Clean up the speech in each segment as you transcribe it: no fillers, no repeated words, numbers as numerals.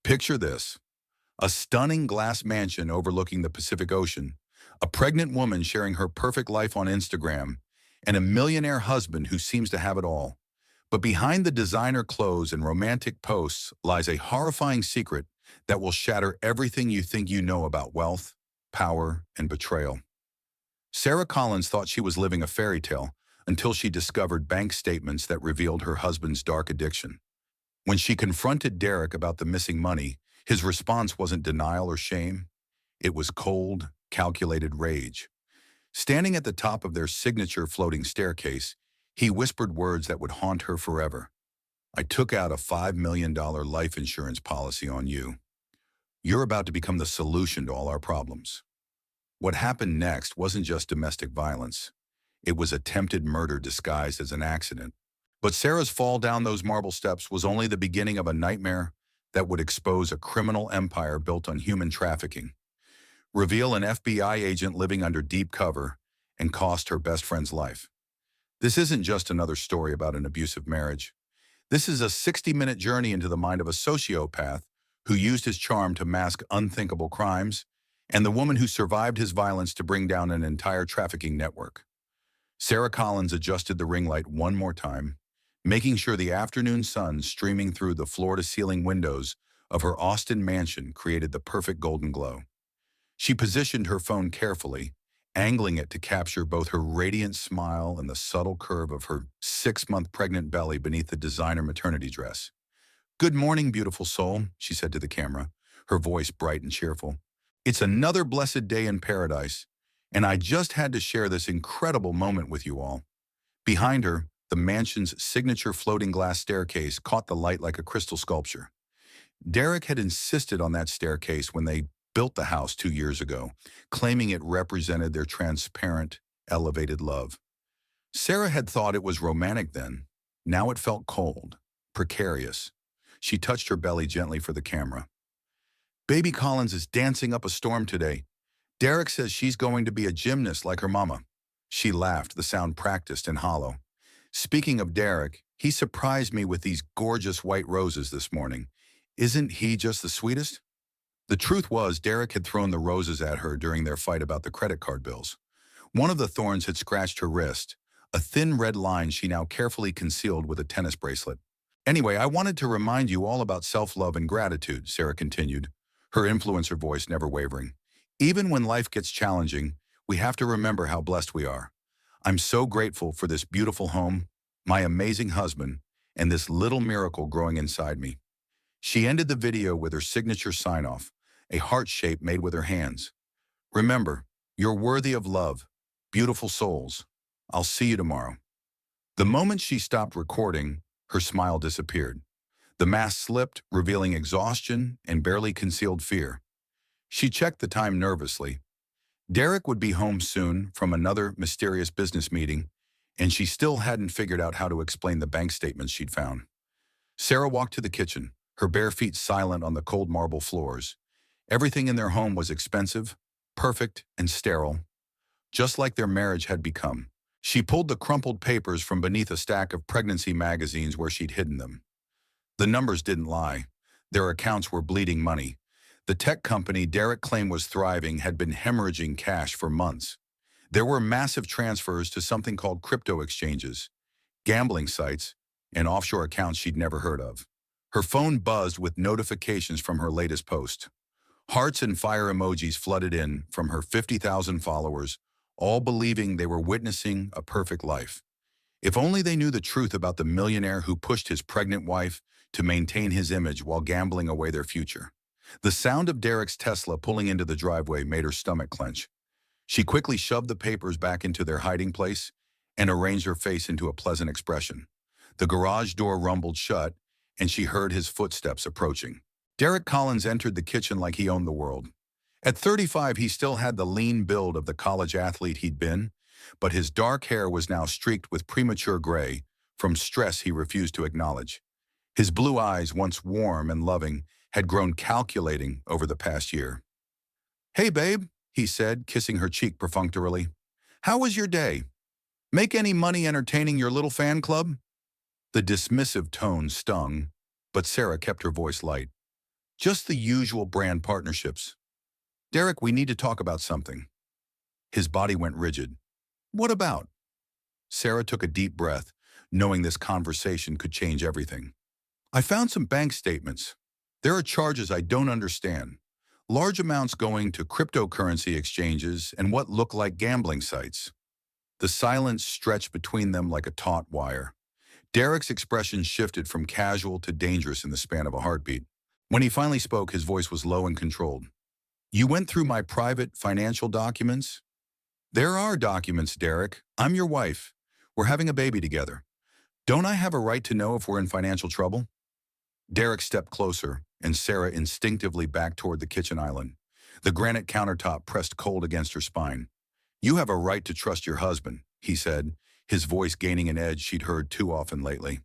Picture this: a stunning glass mansion overlooking the Pacific Ocean, a pregnant woman sharing her perfect life on Instagram, and a millionaire husband who seems to have it all. But behind the designer clothes and romantic posts lies a horrifying secret that will shatter everything you think you know about wealth, power, and betrayal. Sarah Collins thought she was living a fairy tale until she discovered bank statements that revealed her husband's dark addiction. When she confronted Derek about the missing money, his response wasn't denial or shame. It was cold, calculated rage. Standing at the top of their signature floating staircase, he whispered words that would haunt her forever. "I took out a $5 million life insurance policy on you. You're about to become the solution to all our problems." What happened next wasn't just domestic violence. It was attempted murder disguised as an accident. But Sarah's fall down those marble steps was only the beginning of a nightmare that would expose a criminal empire built on human trafficking, reveal an FBI agent living under deep cover, and cost her best friend's life. This isn't just another story about an abusive marriage. This is a 60-minute journey into the mind of a sociopath who used his charm to mask unthinkable crimes, and the woman who survived his violence to bring down an entire trafficking network. Sarah Collins adjusted the ring light one more time, making sure the afternoon sun streaming through the floor-to-ceiling windows of her Austin mansion created the perfect golden glow. She positioned her phone carefully, angling it to capture both her radiant smile and the subtle curve of her 6-month pregnant belly beneath the designer maternity dress. "Good morning, beautiful soul," she said to the camera, her voice bright and cheerful. "It's another blessed day in paradise, and I just had to share this incredible moment with you all." Behind her, the mansion's signature floating glass staircase caught the light like a crystal sculpture. Derek had insisted on that staircase when they built the house 2 years ago, claiming it represented their transparent, elevated love. Sarah had thought it was romantic then. Now it felt cold, precarious. She touched her belly gently for the camera. "Baby Collins is dancing up a storm today. Derek says she's going to be a gymnast like her mama." She laughed, the sound practiced and hollow. "Speaking of Derek, he surprised me with these gorgeous white roses this morning. Isn't he just the sweetest?" The truth was, Derek had thrown the roses at her during their fight about the credit card bills. One of the thorns had scratched her wrist, a thin red line she now carefully concealed with a tennis bracelet. "Anyway, I wanted to remind you all about self-love and gratitude," Sarah continued, her influencer voice never wavering. "Even when life gets challenging, we have to remember how blessed we are. I'm so grateful for this beautiful home, my amazing husband, and this little miracle growing inside me." She ended the video with her signature sign-off, a heart shape made with her hands. "Remember, you're worthy of love, beautiful souls. I'll see you tomorrow." The moment she stopped recording, her smile disappeared. The mask slipped, revealing exhaustion and barely concealed fear. She checked the time nervously. Derek would be home soon from another mysterious business meeting, and she still hadn't figured out how to explain the bank statements she'd found. Sarah walked to the kitchen, her bare feet silent on the cold marble floors. Everything in their home was expensive, perfect, and sterile, just like their marriage had become. She pulled the crumpled papers from beneath a stack of pregnancy magazines where she'd hidden them. The numbers didn't lie. Their accounts were bleeding money. The tech company Derek claimed was thriving had been hemorrhaging cash for months. There were massive transfers to something called crypto exchanges, gambling sites, and offshore accounts she'd never heard of. Her phone buzzed with notifications from her latest post. Hearts and fire emojis flooded in from her 50,000 followers, all believing they were witnessing a perfect life. If only they knew the truth about the millionaire who pushed his pregnant wife to maintain his image while gambling away their future. The sound of Derek's Tesla pulling into the driveway made her stomach clench. She quickly shoved the papers back into their hiding place and arranged her face into a pleasant expression. The garage door rumbled shut, and she heard his footsteps approaching. Derek Collins entered the kitchen like he owned the world. At 35, he still had the lean build of the college athlete he'd been, but his dark hair was now streaked with premature gray from stress he refused to acknowledge. His blue eyes, once warm and loving, had grown calculating over the past year. "Hey, babe," he said, kissing her cheek perfunctorily. "How was your day? Make any money entertaining your little fan club?" The dismissive tone stung, but Sarah kept her voice light. Just the usual brand partnerships. Derek, we need to talk about something. His body went rigid. What about? Sarah took a deep breath, knowing this conversation could change everything. I found some bank statements. There are charges I don't understand. Large amounts going to cryptocurrency exchanges and what look like gambling sites. The silence stretched between them like a taut wire. Derek's expression shifted from casual to dangerous in the span of a heartbeat. When he finally spoke, his voice was low and controlled. You went through my private financial documents? There are documents, Derek. I'm your wife. We're having a baby together. Don't I have a right to know if we're in financial trouble? Derek stepped closer, and Sarah instinctively backed toward the kitchen island. The granite countertop pressed cold against her spine. You have a right to trust your husband, he said, his voice gaining an edge she'd heard too often lately.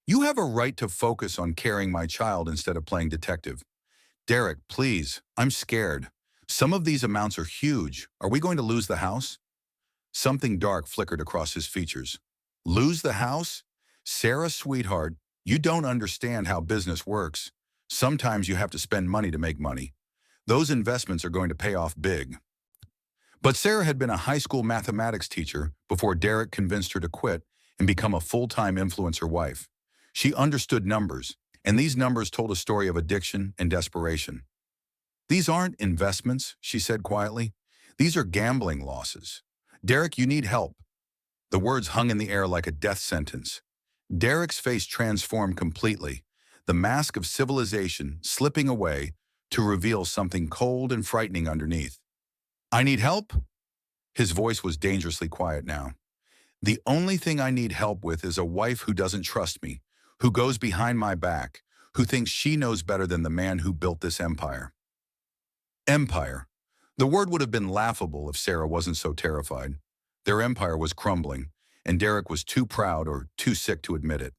You have a right to focus on carrying my child instead of playing detective. Derek, please, I'm scared. Some of these amounts are huge. Are we going to lose the house? Something dark flickered across his features. Lose the house? Sarah, sweetheart, you don't understand how business works. Sometimes you have to spend money to make money. Those investments are going to pay off big. But Sarah had been a high school mathematics teacher before Derek convinced her to quit and become a full-time influencer wife. She understood numbers, and these numbers told a story of addiction and desperation. These aren't investments, she said quietly. These are gambling losses. Derek, you need help. The words hung in the air like a death sentence. Derek's face transformed completely, the mask of civilization slipping away to reveal something cold and frightening underneath. I need help? His voice was dangerously quiet now. The only thing I need help with is a wife who doesn't trust me, who goes behind my back, who thinks she knows better than the man who built this empire. Empire. The word would have been laughable if Sarah wasn't so terrified. Their empire was crumbling, and Derek was too proud or too sick to admit it.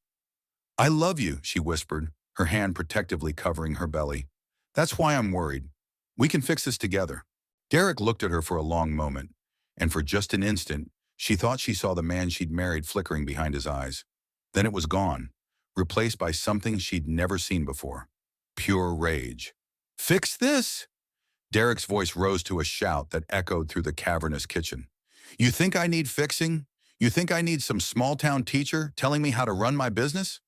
I love you, she whispered, her hand protectively covering her belly. That's why I'm worried. We can fix this together. Derek looked at her for a long moment, and for just an instant, she thought she saw the man she'd married flickering behind his eyes. Then it was gone, replaced by something she'd never seen before. Pure rage. Fix this? Derek's voice rose to a shout that echoed through the cavernous kitchen. You think I need fixing? You think I need some small-town teacher telling me how to run my business?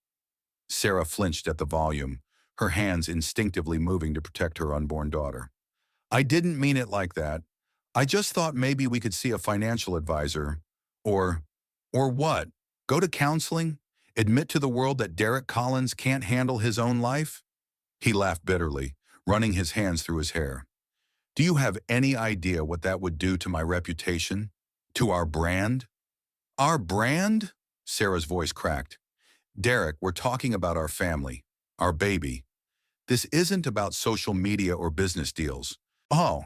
Sarah flinched at the volume, her hands instinctively moving to protect her unborn daughter. I didn't mean it like that. I just thought maybe we could see a financial advisor. Or what? Go to counseling? Admit to the world that Derek Collins can't handle his own life? He laughed bitterly, running his hands through his hair. Do you have any idea what that would do to my reputation? To our brand? Our brand? Sarah's voice cracked. Derek, we're talking about our family, our baby. This isn't about social media or business deals. Oh.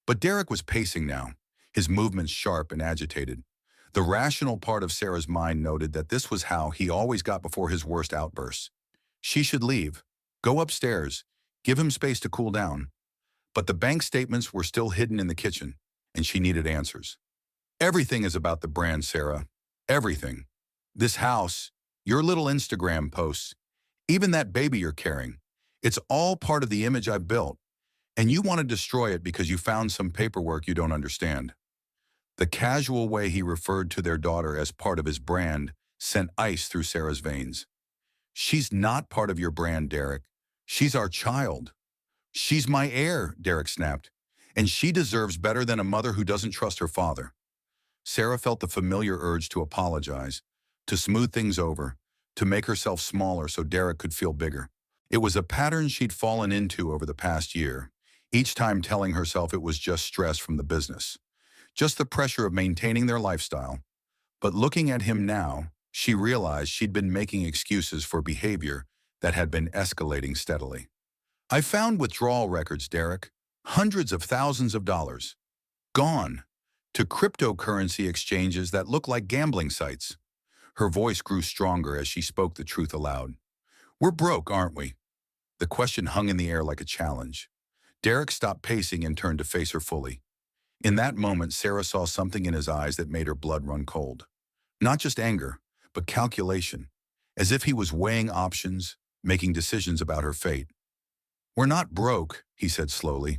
But Derek was pacing now, his movements sharp and agitated. The rational part of Sarah's mind noted that this was how he always got before his worst outbursts. She should leave, go upstairs, give him space to cool down. But the bank statements were still hidden in the kitchen, and she needed answers. Everything is about the brand, Sarah. Everything. This house, your little Instagram posts, even that baby you're carrying. It's all part of the image I've built, and you want to destroy it because you found some paperwork you don't understand. The casual way he referred to their daughter as part of his brand sent ice through Sarah's veins. She's not part of your brand, Derek. She's our child. She's my heir, Derek snapped, and she deserves better than a mother who doesn't trust her father. Sarah felt the familiar urge to apologize, to smooth things over, to make herself smaller so Derek could feel bigger. It was a pattern she'd fallen into over the past year, each time telling herself it was just stress from the business, just the pressure of maintaining their lifestyle. But looking at him now, she realized she'd been making excuses for behavior that had been escalating steadily. I found withdrawal records, Derek, hundreds of thousands of dollars. Gone. To cryptocurrency exchanges that look like gambling sites. Her voice grew stronger as she spoke the truth aloud. We're broke, aren't we? The question hung in the air like a challenge. Derek stopped pacing and turned to face her fully. In that moment, Sarah saw something in his eyes that made her blood run cold. Not just anger, but calculation, as if he was weighing options, making decisions about her fate. We're not broke, he said slowly.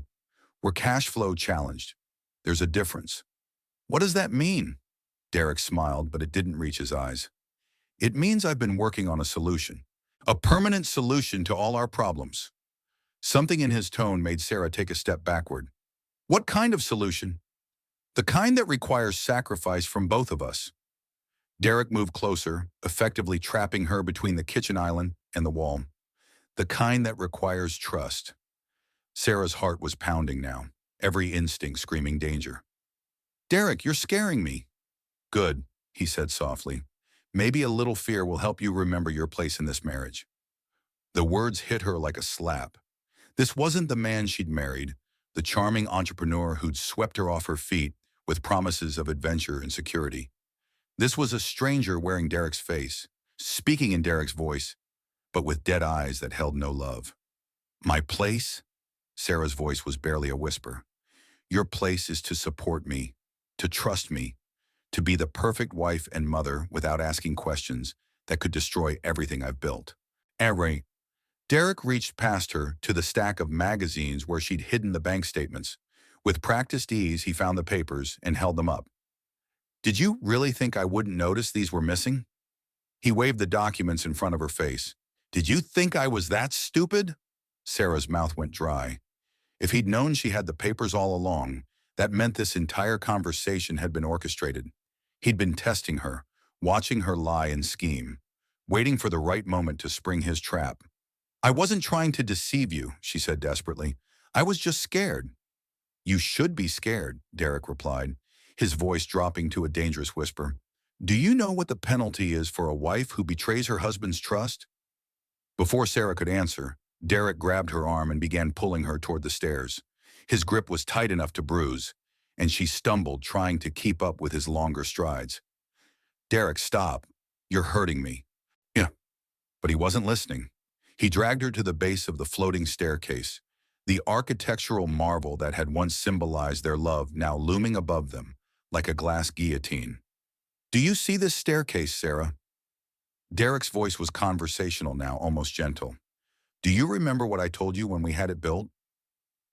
We're cash flow challenged. There's a difference. What does that mean? Derek smiled, but it didn't reach his eyes. It means I've been working on a solution. A permanent solution to all our problems. Something in his tone made Sarah take a step backward. What kind of solution? The kind that requires sacrifice from both of us. Derek moved closer, effectively trapping her between the kitchen island and the wall. The kind that requires trust. Sarah's heart was pounding now, every instinct screaming danger. Derek, you're scaring me. Good, he said softly. Maybe a little fear will help you remember your place in this marriage. The words hit her like a slap. This wasn't the man she'd married, the charming entrepreneur who'd swept her off her feet with promises of adventure and security. This was a stranger wearing Derek's face, speaking in Derek's voice, but with dead eyes that held no love. My place? Sarah's voice was barely a whisper. Your place is to support me, to trust me, to be the perfect wife and mother without asking questions that could destroy everything I've built. Anyway, Derek reached past her to the stack of magazines where she'd hidden the bank statements. With practiced ease, he found the papers and held them up. Did you really think I wouldn't notice these were missing? He waved the documents in front of her face. Did you think I was that stupid? Sarah's mouth went dry. If he'd known she had the papers all along, that meant this entire conversation had been orchestrated. He'd been testing her, watching her lie and scheme, waiting for the right moment to spring his trap. I wasn't trying to deceive you, she said desperately. I was just scared. You should be scared, Derek replied, his voice dropping to a dangerous whisper. Do you know what the penalty is for a wife who betrays her husband's trust? Before Sarah could answer, Derek grabbed her arm and began pulling her toward the stairs. His grip was tight enough to bruise, and she stumbled, trying to keep up with his longer strides. Derek, stop. You're hurting me. Yeah, but he wasn't listening. He dragged her to the base of the floating staircase, the architectural marvel that had once symbolized their love now looming above them, like a glass guillotine. Do you see this staircase, Sarah? Derek's voice was conversational now, almost gentle. Do you remember what I told you when we had it built?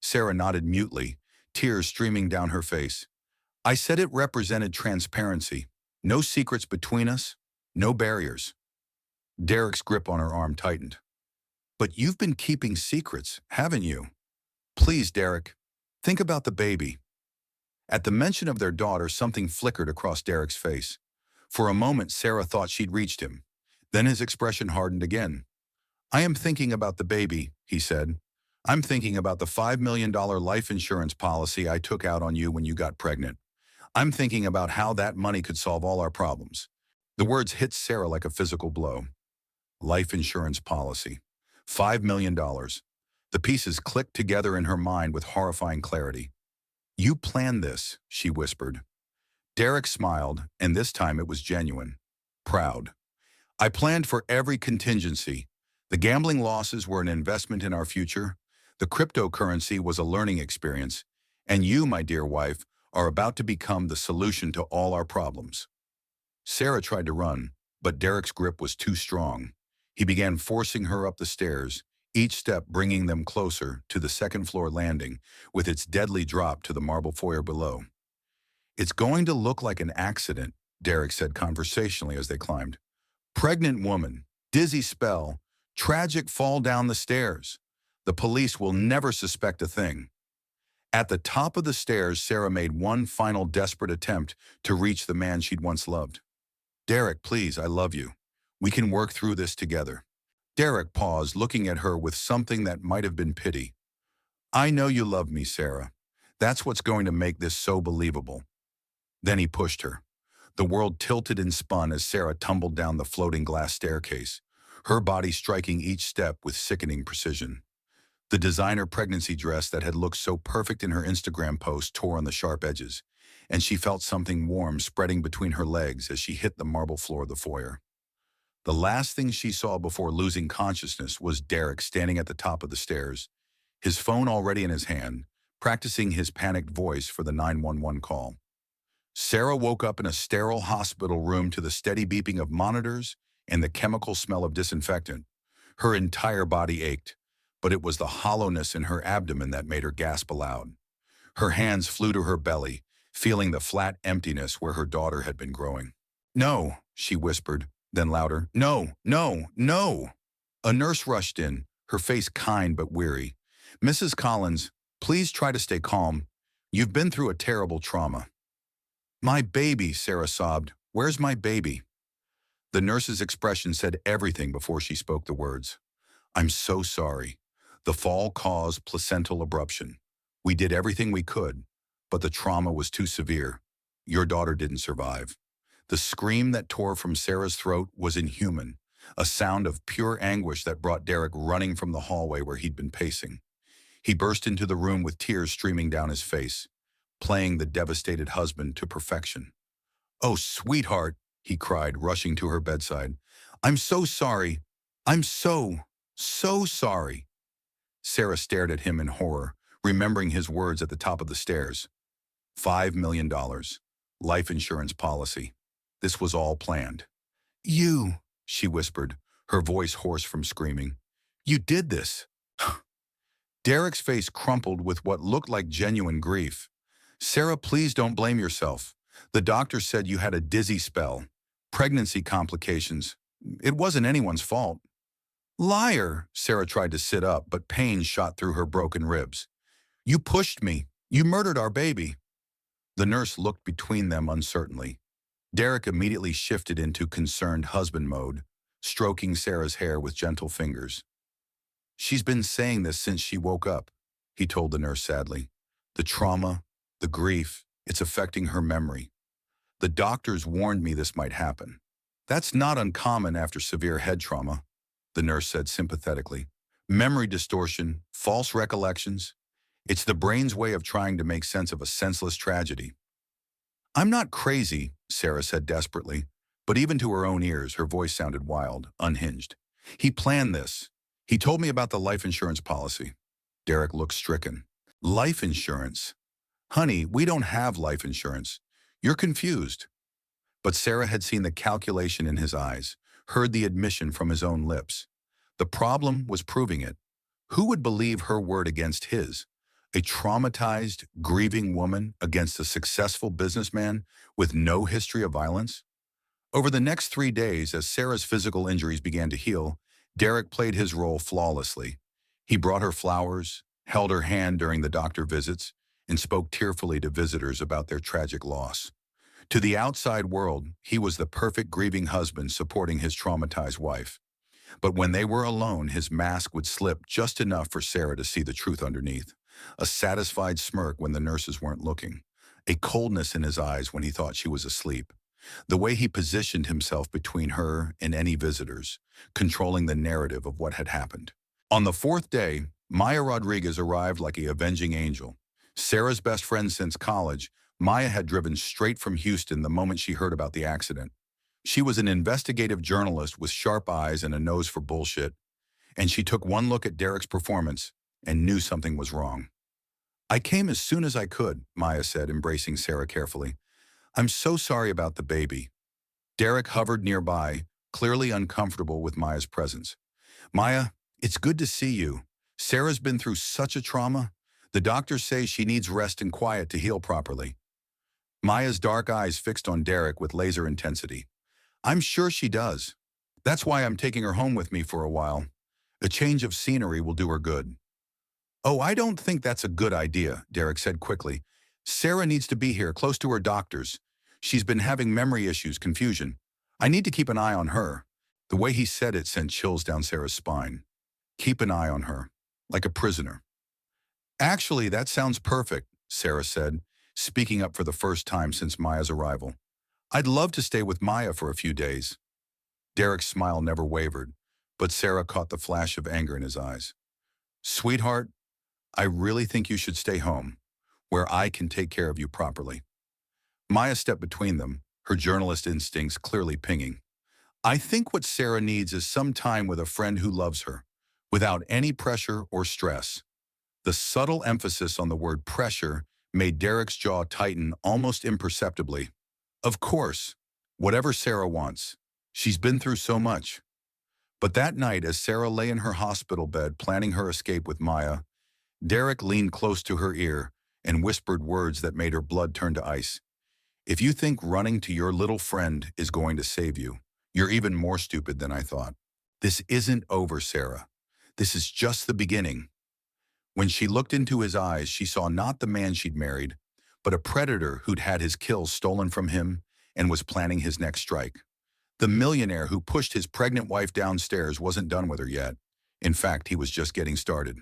Sarah nodded mutely, tears streaming down her face. I said it represented transparency, no secrets between us, no barriers. Derek's grip on her arm tightened. But you've been keeping secrets, haven't you? Please, Derek, think about the baby. At the mention of their daughter, something flickered across Derek's face. For a moment, Sarah thought she'd reached him. Then his expression hardened again. I am thinking about the baby, he said. I'm thinking about the $5 million life insurance policy I took out on you when you got pregnant. I'm thinking about how that money could solve all our problems. The words hit Sarah like a physical blow. Life insurance policy. $5 million. The pieces clicked together in her mind with horrifying clarity. You planned this, she whispered. Derek smiled, and this time it was genuine. Proud. I planned for every contingency. The gambling losses were an investment in our future. The cryptocurrency was a learning experience. And you, my dear wife, are about to become the solution to all our problems. Sarah tried to run, but Derek's grip was too strong. He began forcing her up the stairs, each step bringing them closer to the second-floor landing, with its deadly drop to the marble foyer below. It's going to look like an accident, Derek said conversationally as they climbed. Pregnant woman, dizzy spell, tragic fall down the stairs. The police will never suspect a thing. At the top of the stairs, Sarah made one final desperate attempt to reach the man she'd once loved. Derek, please, I love you. We can work through this together. Derek paused, looking at her with something that might have been pity. I know you love me, Sarah. That's what's going to make this so believable. Then he pushed her. The world tilted and spun as Sarah tumbled down the floating glass staircase, her body striking each step with sickening precision. The designer pregnancy dress that had looked so perfect in her Instagram post tore on the sharp edges, and she felt something warm spreading between her legs as she hit the marble floor of the foyer. The last thing she saw before losing consciousness was Derek standing at the top of the stairs, his phone already in his hand, practicing his panicked voice for the 911 call. Sarah woke up in a sterile hospital room to the steady beeping of monitors and the chemical smell of disinfectant. Her entire body ached, but it was the hollowness in her abdomen that made her gasp aloud. Her hands flew to her belly, feeling the flat emptiness where her daughter had been growing. "No," she whispered, then louder, "No, no, no!" A nurse rushed in, her face kind but weary. "Mrs. Collins, please try to stay calm. You've been through a terrible trauma." "My baby," Sarah sobbed. "Where's my baby?" The nurse's expression said everything before she spoke the words. "I'm so sorry. The fall caused placental abruption. We did everything we could, but the trauma was too severe. Your daughter didn't survive." The scream that tore from Sarah's throat was inhuman, a sound of pure anguish that brought Derek running from the hallway where he'd been pacing. He burst into the room with tears streaming down his face, playing the devastated husband to perfection. "Oh, sweetheart," he cried, rushing to her bedside. "I'm so sorry. I'm so sorry." Sarah stared at him in horror, remembering his words at the top of the stairs. $5 million. Life insurance policy. This was all planned. "You," she whispered, her voice hoarse from screaming. "You did this." Derek's face crumpled with what looked like genuine grief. "Sarah, please don't blame yourself. The doctor said you had a dizzy spell. Pregnancy complications. It wasn't anyone's fault." "Liar!" Sarah tried to sit up, but pain shot through her broken ribs. "You pushed me. You murdered our baby." The nurse looked between them uncertainly. Derek immediately shifted into concerned husband mode, stroking Sarah's hair with gentle fingers. "She's been saying this since she woke up," he told the nurse sadly. "The trauma, the grief, it's affecting her memory. The doctors warned me this might happen." "That's not uncommon after severe head trauma," the nurse said sympathetically. "Memory distortion, false recollections. It's the brain's way of trying to make sense of a senseless tragedy." "I'm not crazy," Sarah said desperately, but even to her own ears, her voice sounded wild, unhinged. "He planned this. He told me about the life insurance policy." Derek looked stricken. "Life insurance? Honey, we don't have life insurance. You're confused." But Sarah had seen the calculation in his eyes, heard the admission from his own lips. The problem was proving it. Who would believe her word against his? A traumatized, grieving woman against a successful businessman with no history of violence? Over the next 3 days, as Sarah's physical injuries began to heal, Derek played his role flawlessly. He brought her flowers, held her hand during the doctor visits, and spoke tearfully to visitors about their tragic loss. To the outside world, he was the perfect grieving husband supporting his traumatized wife. But when they were alone, his mask would slip just enough for Sarah to see the truth underneath. A satisfied smirk when the nurses weren't looking. A coldness in his eyes when he thought she was asleep. The way he positioned himself between her and any visitors, controlling the narrative of what had happened. On the fourth day, Maya Rodriguez arrived like a avenging angel. Sarah's best friend since college, Maya had driven straight from Houston the moment she heard about the accident. She was an investigative journalist with sharp eyes and a nose for bullshit, and she took one look at Derek's performance and knew something was wrong. "I came as soon as I could," Maya said, embracing Sarah carefully. "I'm so sorry about the baby." Derek hovered nearby, clearly uncomfortable with Maya's presence. "Maya, it's good to see you. Sarah's been through such a trauma. The doctors say she needs rest and quiet to heal properly." Maya's dark eyes fixed on Derek with laser intensity. "I'm sure she does. That's why I'm taking her home with me for a while. A change of scenery will do her good." "Oh, I don't think that's a good idea," Derek said quickly. "Sarah needs to be here, close to her doctors. She's been having memory issues, confusion. I need to keep an eye on her." The way he said it sent chills down Sarah's spine. Keep an eye on her, like a prisoner. "Actually, that sounds perfect," Sarah said, speaking up for the first time since Maya's arrival. "I'd love to stay with Maya for a few days." Derek's smile never wavered, but Sarah caught the flash of anger in his eyes. "Sweetheart, I really think you should stay home, where I can take care of you properly." Maya stepped between them, her journalist instincts clearly pinging. "I think what Sarah needs is some time with a friend who loves her, without any pressure or stress." The subtle emphasis on the word pressure made Derek's jaw tighten almost imperceptibly. "Of course, whatever Sarah wants. She's been through so much." But that night, as Sarah lay in her hospital bed planning her escape with Maya, Derek leaned close to her ear and whispered words that made her blood turn to ice. "If you think running to your little friend is going to save you, you're even more stupid than I thought. This isn't over, Sarah. This is just the beginning." When she looked into his eyes, she saw not the man she'd married, but a predator who'd had his kills stolen from him and was planning his next strike. The millionaire who pushed his pregnant wife downstairs wasn't done with her yet. In fact, he was just getting started.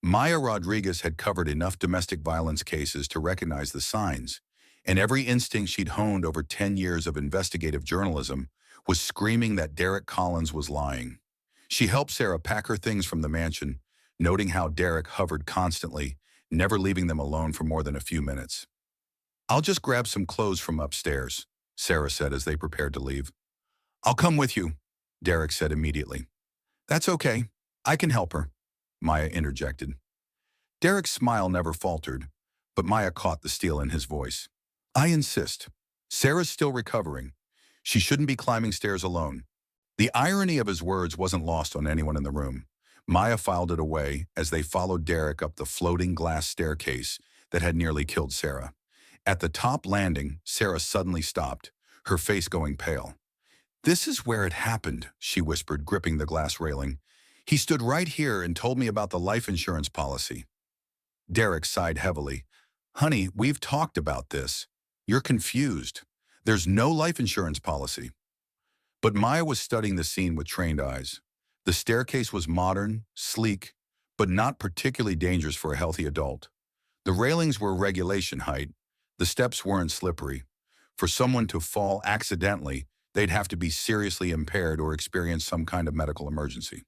Maya Rodriguez had covered enough domestic violence cases to recognize the signs, and every instinct she'd honed over 10 years of investigative journalism was screaming that Derek Collins was lying. She helped Sarah pack her things from the mansion, noting how Derek hovered constantly, never leaving them alone for more than a few minutes. "I'll just grab some clothes from upstairs," Sarah said as they prepared to leave. "I'll come with you," Derek said immediately. "That's okay. I can help her," Maya interjected. Derek's smile never faltered, but Maya caught the steel in his voice. "I insist. Sarah's still recovering. She shouldn't be climbing stairs alone." The irony of his words wasn't lost on anyone in the room. Maya filed it away as they followed Derek up the floating glass staircase that had nearly killed Sarah. At the top landing, Sarah suddenly stopped, her face going pale. "This is where it happened," she whispered, gripping the glass railing. "He stood right here and told me about the life insurance policy." Derek sighed heavily. "Honey, we've talked about this. You're confused. There's no life insurance policy." But Maya was studying the scene with trained eyes. The staircase was modern, sleek, but not particularly dangerous for a healthy adult. The railings were regulation height. The steps weren't slippery. For someone to fall accidentally, they'd have to be seriously impaired or experience some kind of medical emergency.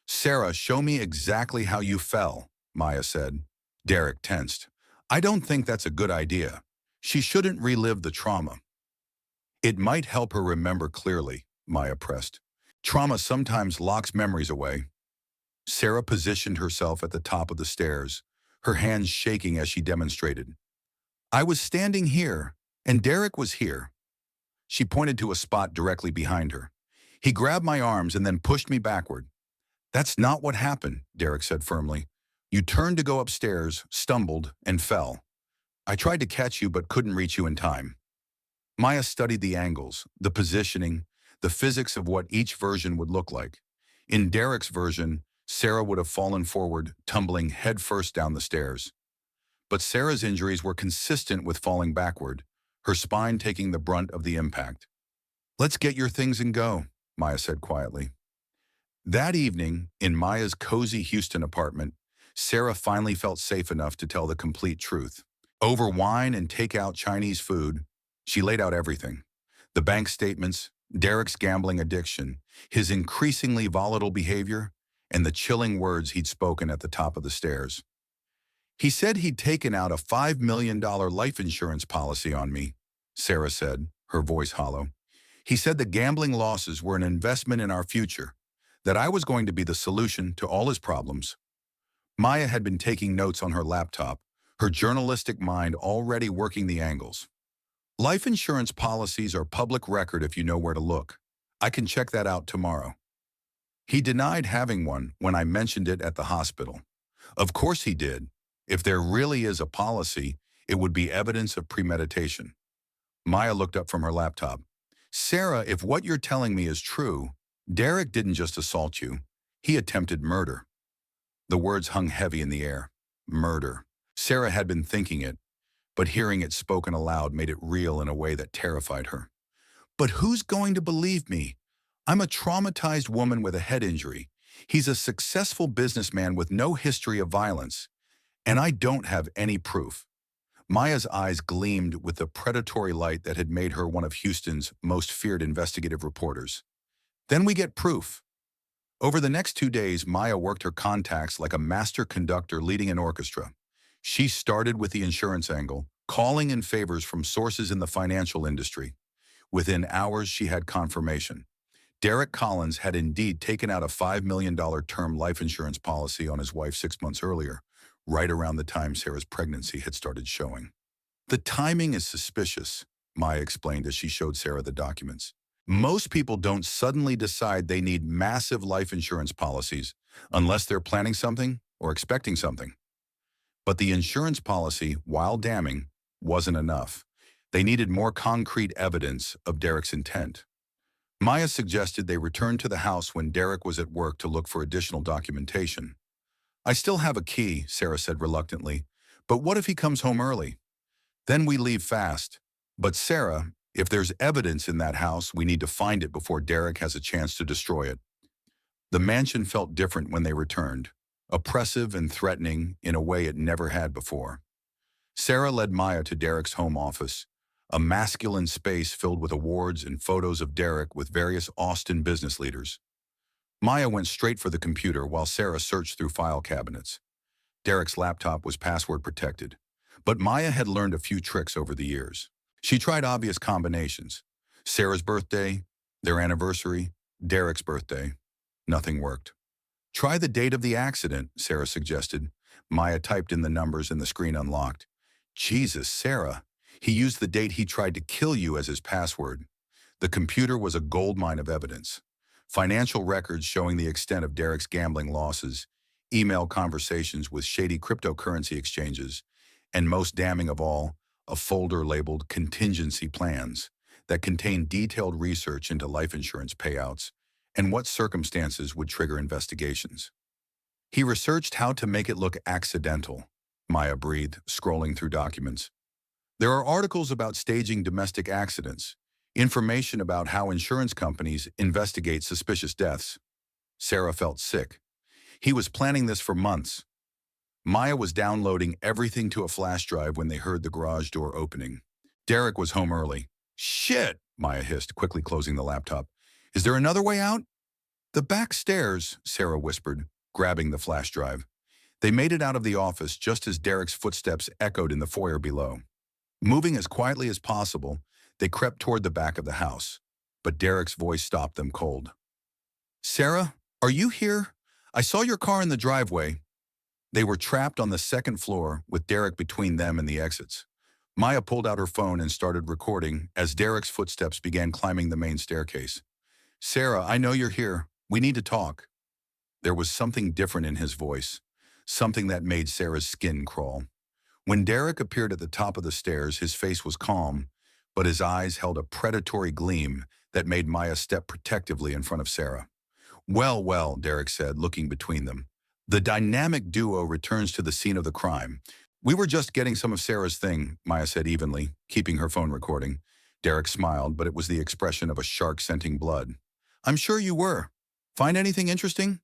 "Sarah, show me exactly how you fell," Maya said. Derek tensed. "I don't think that's a good idea. She shouldn't relive the trauma." "It might help her remember clearly," Maya pressed. "Trauma sometimes locks memories away." Sarah positioned herself at the top of the stairs, her hands shaking as she demonstrated. "I was standing here, and Derek was here." She pointed to a spot directly behind her. "He grabbed my arms and then pushed me backward." "That's not what happened," Derek said firmly. "You turned to go upstairs, stumbled, and fell. I tried to catch you but couldn't reach you in time." Maya studied the angles, the positioning, the physics of what each version would look like. In Derek's version, Sarah would have fallen forward, tumbling headfirst down the stairs. But Sarah's injuries were consistent with falling backward, her spine taking the brunt of the impact. "Let's get your things and go," Maya said quietly. That evening, in Maya's cozy Houston apartment, Sarah finally felt safe enough to tell the complete truth. Over wine and takeout Chinese food, she laid out everything. The bank statements, Derek's gambling addiction, his increasingly volatile behavior, and the chilling words he'd spoken at the top of the stairs. "He said he'd taken out a $5 million life insurance policy on me," Sarah said, her voice hollow. "He said the gambling losses were an investment in our future, that I was going to be the solution to all his problems." Maya had been taking notes on her laptop, her journalistic mind already working the angles. "Life insurance policies are public record if you know where to look. I can check that out tomorrow." He denied having one when I mentioned it at the hospital. Of course he did. If there really is a policy, it would be evidence of premeditation. Maya looked up from her laptop. "Sarah, if what you're telling me is true, Derek didn't just assault you. He attempted murder." The words hung heavy in the air. Murder. Sarah had been thinking it, but hearing it spoken aloud made it real in a way that terrified her. "But who's going to believe me? I'm a traumatized woman with a head injury. He's a successful businessman with no history of violence. And I don't have any proof." Maya's eyes gleamed with the predatory light that had made her one of Houston's most feared investigative reporters. "Then we get proof." Over the next 2 days, Maya worked her contacts like a master conductor leading an orchestra. She started with the insurance angle, calling in favors from sources in the financial industry. Within hours, she had confirmation. Derek Collins had indeed taken out a $5 million term life insurance policy on his wife 6 months earlier, right around the time Sarah's pregnancy had started showing. "The timing is suspicious," Maya explained as she showed Sarah the documents. Most people don't suddenly decide they need massive life insurance policies unless they're planning something or expecting something. But the insurance policy, while damning, wasn't enough. They needed more concrete evidence of Derek's intent. Maya suggested they return to the house when Derek was at work to look for additional documentation. I still have a key, Sarah said reluctantly, but what if he comes home early? Then we leave fast. But Sarah, if there's evidence in that house, we need to find it before Derek has a chance to destroy it. The mansion felt different when they returned, oppressive and threatening in a way it never had before. Sarah led Maya to Derek's home office, a masculine space filled with awards and photos of Derek with various Austin business leaders. Maya went straight for the computer while Sarah searched through file cabinets. Derek's laptop was password protected, but Maya had learned a few tricks over the years. She tried obvious combinations. Sarah's birthday, their anniversary, Derek's birthday. Nothing worked. Try the date of the accident, Sarah suggested. Maya typed in the numbers and the screen unlocked. Jesus, Sarah. He used the date he tried to kill you as his password. The computer was a goldmine of evidence. Financial records showing the extent of Derek's gambling losses, email conversations with shady cryptocurrency exchanges, and most damning of all, a folder labeled contingency plans that contained detailed research into life insurance payouts and what circumstances would trigger investigations. He researched how to make it look accidental, Maya breathed, scrolling through documents. There are articles about staging domestic accidents, information about how insurance companies investigate suspicious deaths. Sarah felt sick. He was planning this for months. Maya was downloading everything to a flash drive when they heard the garage door opening. Derek was home early. Shit, Maya hissed, quickly closing the laptop. Is there another way out? The back stairs, Sarah whispered, grabbing the flash drive. They made it out of the office just as Derek's footsteps echoed in the foyer below. Moving as quietly as possible, they crept toward the back of the house, but Derek's voice stopped them cold. Sarah, are you here? I saw your car in the driveway. They were trapped on the second floor with Derek between them and the exits. Maya pulled out her phone and started recording as Derek's footsteps began climbing the main staircase. Sarah, I know you're here. We need to talk. There was something different in his voice, something that made Sarah's skin crawl. When Derek appeared at the top of the stairs, his face was calm, but his eyes held a predatory gleam that made Maya step protectively in front of Sarah. Well, well, Derek said, looking between them. The dynamic duo returns to the scene of the crime. We were just getting some of Sarah's thing, Maya said evenly, keeping her phone recording. Derek smiled, but it was the expression of a shark scenting blood. I'm sure you were. Find anything interesting?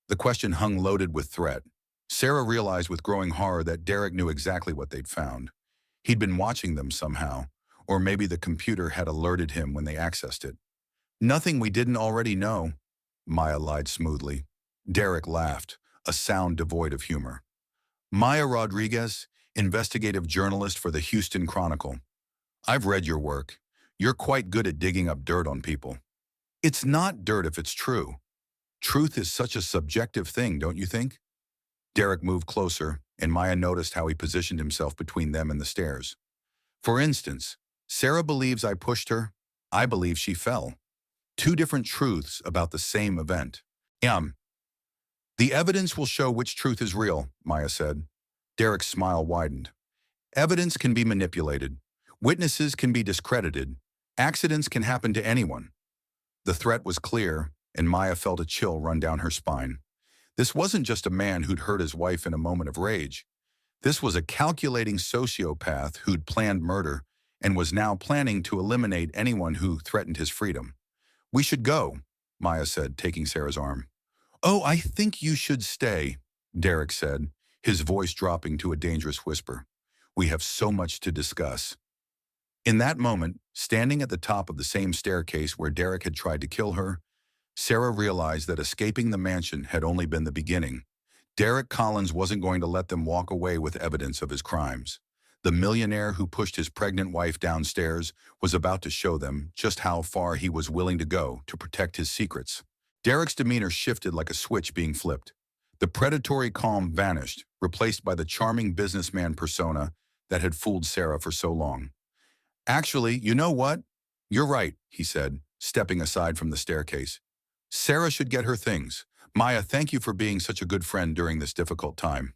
The question hung loaded with threat. Sarah realized with growing horror that Derek knew exactly what they'd found. He'd been watching them somehow, or maybe the computer had alerted him when they accessed it. Nothing we didn't already know, Maya lied smoothly. Derek laughed, a sound devoid of humor. Maya Rodriguez, investigative journalist for the Houston Chronicle. I've read your work. You're quite good at digging up dirt on people. It's not dirt if it's true. Truth is such a subjective thing, don't you think? Derek moved closer, and Maya noticed how he positioned himself between them and the stairs. For instance, Sarah believes I pushed her. I believe she fell. Two different truths about the same event. The evidence will show which truth is real, Maya said. Derek's smile widened. Evidence can be manipulated. Witnesses can be discredited. Accidents can happen to anyone. The threat was clear, and Maya felt a chill run down her spine. This wasn't just a man who'd hurt his wife in a moment of rage. This was a calculating sociopath who'd planned murder and was now planning to eliminate anyone who threatened his freedom. We should go, Maya said, taking Sarah's arm. Oh, I think you should stay, Derek said, his voice dropping to a dangerous whisper. We have so much to discuss. In that moment, standing at the top of the same staircase where Derek had tried to kill her, Sarah realized that escaping the mansion had only been the beginning. Derek Collins wasn't going to let them walk away with evidence of his crimes. The millionaire who pushed his pregnant wife downstairs was about to show them just how far he was willing to go to protect his secrets. Derek's demeanor shifted like a switch being flipped. The predatory calm vanished, replaced by the charming businessman persona that had fooled Sarah for so long. Actually, you know what? You're right, he said. stepping aside from the staircase. Sarah should get her things. Maya, thank you for being such a good friend during this difficult time.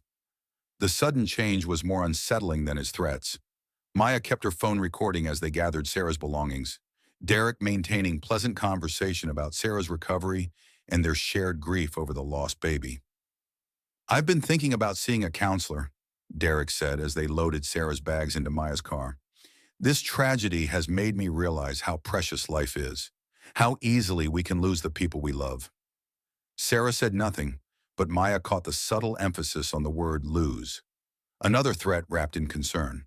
The sudden change was more unsettling than his threats. Maya kept her phone recording as they gathered Sarah's belongings, Derek maintaining pleasant conversation about Sarah's recovery and their shared grief over the lost baby. I've been thinking about seeing a counselor, Derek said as they loaded Sarah's bags into Maya's car. This tragedy has made me realize how precious life is, how easily we can lose the people we love. Sarah said nothing, but Maya caught the subtle emphasis on the word lose, another threat wrapped in concern.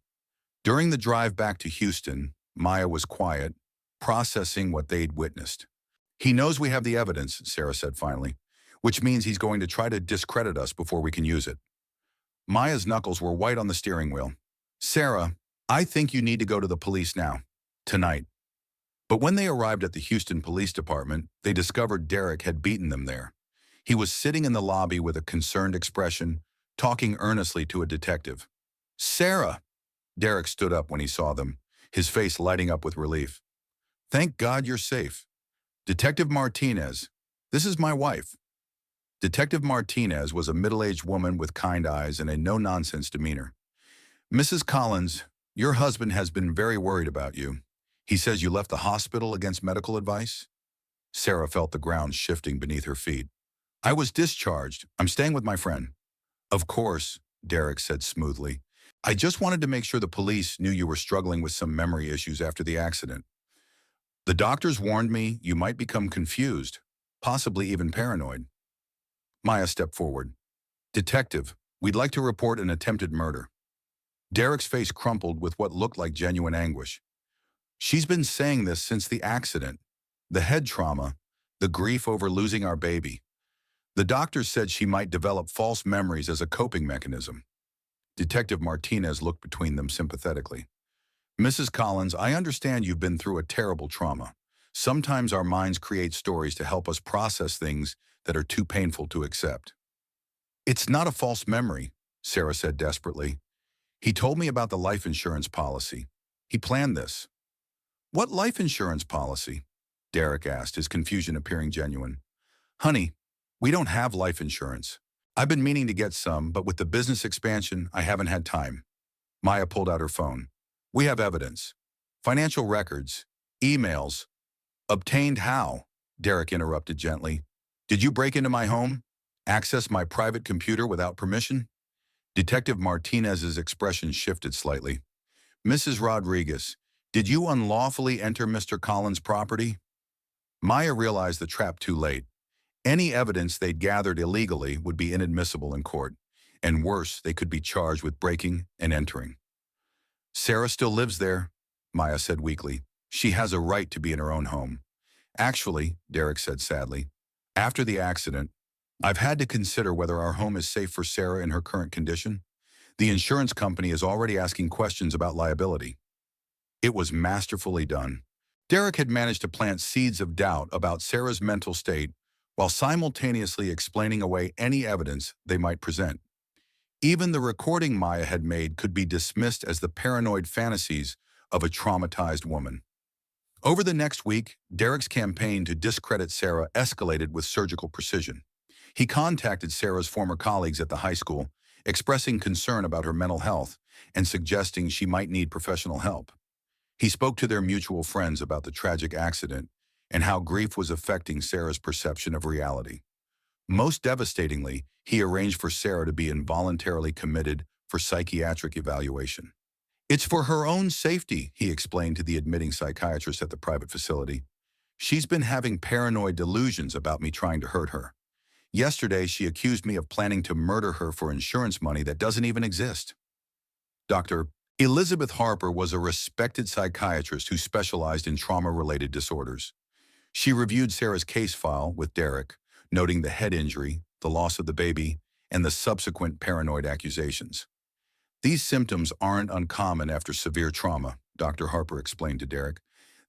During the drive back to Houston, Maya was quiet, processing what they'd witnessed. He knows we have the evidence, Sarah said finally, which means he's going to try to discredit us before we can use it. Maya's knuckles were white on the steering wheel. Sarah, I think you need to go to the police now, tonight. But when they arrived at the Houston Police Department, they discovered Derek had beaten them there. He was sitting in the lobby with a concerned expression, talking earnestly to a detective. Sarah! Derek stood up when he saw them, his face lighting up with relief. Thank God you're safe. Detective Martinez, this is my wife. Detective Martinez was a middle-aged woman with kind eyes and a no-nonsense demeanor. Mrs. Collins, your husband has been very worried about you. He says you left the hospital against medical advice? Sarah felt the ground shifting beneath her feet. I was discharged. I'm staying with my friend. Of course, Derek said smoothly. I just wanted to make sure the police knew you were struggling with some memory issues after the accident. The doctors warned me you might become confused, possibly even paranoid. Maya stepped forward. Detective, we'd like to report an attempted murder. Derek's face crumpled with what looked like genuine anguish. She's been saying this since the accident, the head trauma, the grief over losing our baby. The doctors said she might develop false memories as a coping mechanism. Detective Martinez looked between them sympathetically. Mrs. Collins, I understand you've been through a terrible trauma. Sometimes our minds create stories to help us process things that are too painful to accept. It's not a false memory, Sarah said desperately. He told me about the life insurance policy. He planned this. What life insurance policy? Derek asked, his confusion appearing genuine. Honey, we don't have life insurance. I've been meaning to get some, but with the business expansion, I haven't had time. Maya pulled out her phone. We have evidence. Financial records. Emails. Obtained how? Derek interrupted gently. Did you break into my home? Access my private computer without permission? Detective Martinez's expression shifted slightly. Mrs. Rodriguez, did you unlawfully enter Mr. Collins' property? Maya realized the trap too late. Any evidence they'd gathered illegally would be inadmissible in court, and worse, they could be charged with breaking and entering. Sarah still lives there, Maya said weakly. She has a right to be in her own home. Actually, Derek said sadly, after the accident, I've had to consider whether our home is safe for Sarah in her current condition. The insurance company is already asking questions about liability. It was masterfully done. Derek had managed to plant seeds of doubt about Sarah's mental state while simultaneously explaining away any evidence they might present. Even the recording Maya had made could be dismissed as the paranoid fantasies of a traumatized woman. Over the next week, Derek's campaign to discredit Sarah escalated with surgical precision. He contacted Sarah's former colleagues at the high school, expressing concern about her mental health and suggesting she might need professional help. He spoke to their mutual friends about the tragic accident and how grief was affecting Sarah's perception of reality. Most devastatingly, he arranged for Sarah to be involuntarily committed for psychiatric evaluation. It's for her own safety, he explained to the admitting psychiatrist at the private facility. She's been having paranoid delusions about me trying to hurt her. Yesterday, she accused me of planning to murder her for insurance money that doesn't even exist. Dr. Elizabeth Harper was a respected psychiatrist who specialized in trauma-related disorders. She reviewed Sarah's case file with Derek, noting the head injury, the loss of the baby, and the subsequent paranoid accusations. These symptoms aren't uncommon after severe trauma, Dr. Harper explained to Derek.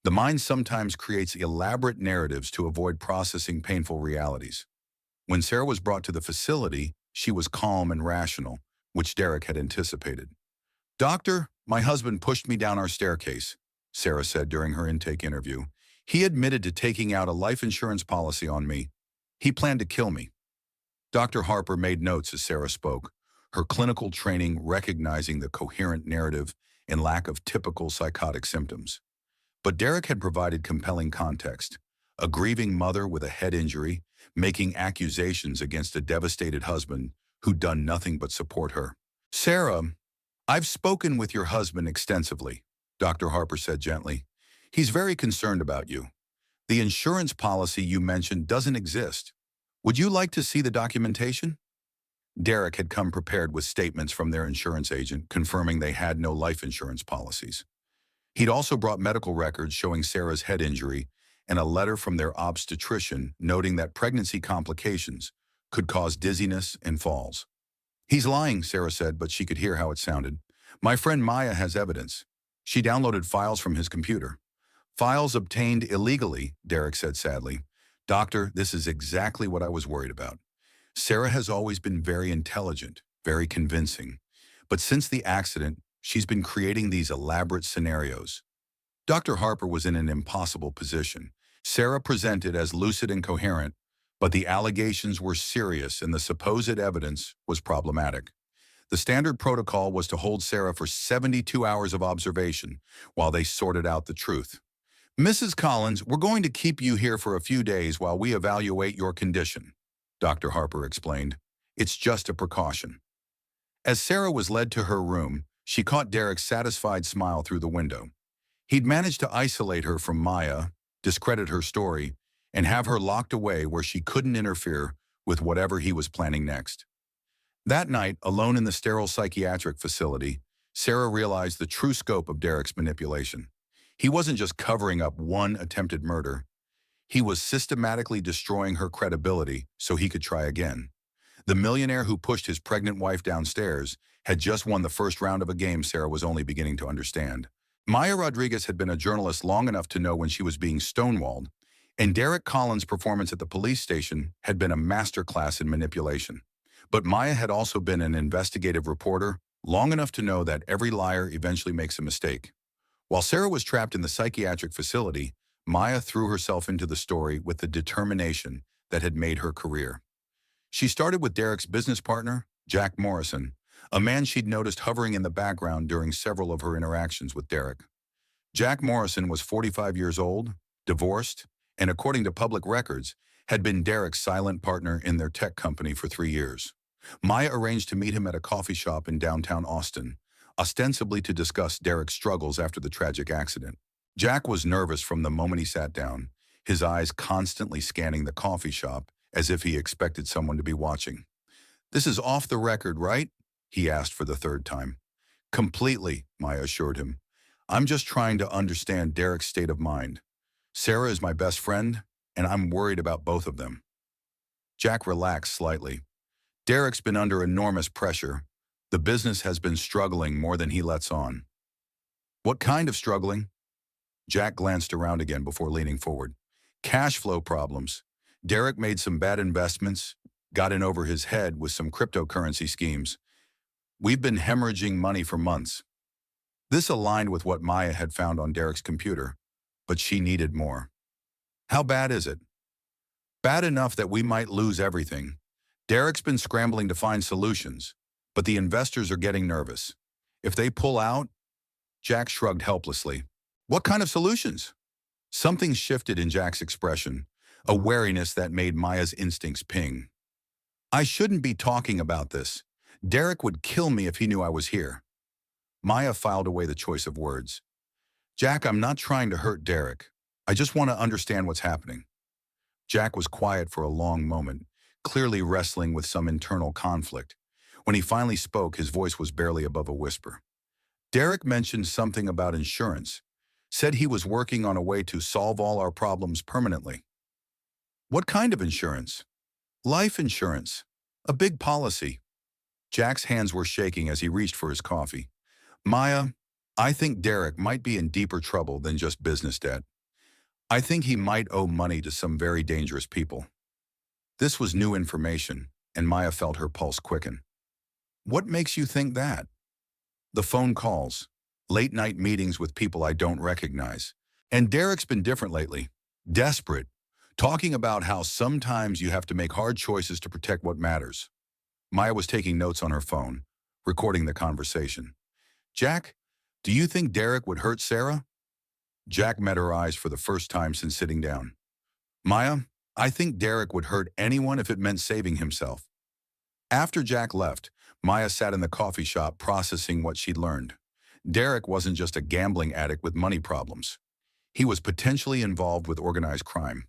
The mind sometimes creates elaborate narratives to avoid processing painful realities. When Sarah was brought to the facility, she was calm and rational, which Derek had anticipated. Doctor, my husband pushed me down our staircase, Sarah said during her intake interview. He admitted to taking out a life insurance policy on me. He planned to kill me. Dr. Harper made notes as Sarah spoke, her clinical training recognizing the coherent narrative and lack of typical psychotic symptoms. But Derek had provided compelling context. A grieving mother with a head injury, making accusations against a devastated husband who'd done nothing but support her. Sarah, I've spoken with your husband extensively, Dr. Harper said gently. He's very concerned about you. The insurance policy you mentioned doesn't exist. Would you like to see the documentation? Derek had come prepared with statements from their insurance agent confirming they had no life insurance policies. He'd also brought medical records showing Sarah's head injury and a letter from their obstetrician noting that pregnancy complications could cause dizziness and falls. He's lying, Sarah said, but she could hear how it sounded. My friend Maya has evidence. She downloaded files from his computer. Files obtained illegally, Derek said sadly. Doctor, this is exactly what I was worried about. Sarah has always been very intelligent, very convincing. But since the accident, she's been creating these elaborate scenarios. Dr. Harper was in an impossible position. Sarah presented as lucid and coherent, but the allegations were serious and the supposed evidence was problematic. The standard protocol was to hold Sarah for 72 hours of observation while they sorted out the truth. Mrs. Collins, we're going to keep you here for a few days while we evaluate your condition, Dr. Harper explained. It's just a precaution. As Sarah was led to her room, she caught Derek's satisfied smile through the window. He'd managed to isolate her from Maya, discredit her story, and have her locked away where she couldn't interfere with whatever he was planning next. That night, alone in the sterile psychiatric facility, Sarah realized the true scope of Derek's manipulation. He wasn't just covering up one attempted murder. He was systematically destroying her credibility so he could try again. The millionaire who pushed his pregnant wife downstairs had just won the first round of a game Sarah was only beginning to understand. Maya Rodriguez had been a journalist long enough to know when she was being stonewalled, and Derek Collins' performance at the police station had been a masterclass in manipulation. But Maya had also been an investigative reporter long enough to know that every liar eventually makes a mistake. While Sarah was trapped in the psychiatric facility, Maya threw herself into the story with the determination that had made her career. She started with Derek's business partner, Jack Morrison, a man she'd noticed hovering in the background during several of her interactions with Derek. Jack Morrison was 45 years old, divorced, and according to public records, had been Derek's silent partner in their tech company for 3 years. Maya arranged to meet him at a coffee shop in downtown Austin, ostensibly to discuss Derek's struggles after the tragic accident. Jack was nervous from the moment he sat down, his eyes constantly scanning the coffee shop as if he expected someone to be watching. "This is off the record, right?" he asked for the third time. "Completely," Maya assured him. "I'm just trying to understand Derek's state of mind. Sarah is my best friend, and I'm worried about both of them." Jack relaxed slightly. Derek's been under enormous pressure. The business has been struggling more than he lets on. "What kind of struggling?" Jack glanced around again before leaning forward. "Cash flow problems. Derek made some bad investments, got in over his head with some cryptocurrency schemes. We've been hemorrhaging money for months." This aligned with what Maya had found on Derek's computer, but she needed more. "How bad is it?" "Bad enough that we might lose everything. Derek's been scrambling to find solutions, but the investors are getting nervous. If they pull out..." Jack shrugged helplessly. "What kind of solutions?" Something shifted in Jack's expression, a wariness that made Maya's instincts ping. "I shouldn't be talking about this. Derek would kill me if he knew I was here." Maya filed away the choice of words. "Jack, I'm not trying to hurt Derek. I just want to understand what's happening." Jack was quiet for a long moment, clearly wrestling with some internal conflict. When he finally spoke, his voice was barely above a whisper. "Derek mentioned something about insurance. Said he was working on a way to solve all our problems permanently." "What kind of insurance?" "Life insurance. A big policy." Jack's hands were shaking as he reached for his coffee. "Maya, I think Derek might be in deeper trouble than just business debt. I think he might owe money to some very dangerous people." This was new information, and Maya felt her pulse quicken. "What makes you think that?" "The phone calls, late-night meetings with people I don't recognize. And Derek's been different lately. desperate, talking about how sometimes you have to make hard choices to protect what matters. Maya was taking notes on her phone, recording the conversation. Jack, do you think Derek would hurt Sarah? Jack met her eyes for the first time since sitting down. Maya, I think Derek would hurt anyone if it meant saving himself. After Jack left, Maya sat in the coffee shop processing what she'd learned. Derek wasn't just a gambling addict with money problems. He was potentially involved with organized crime.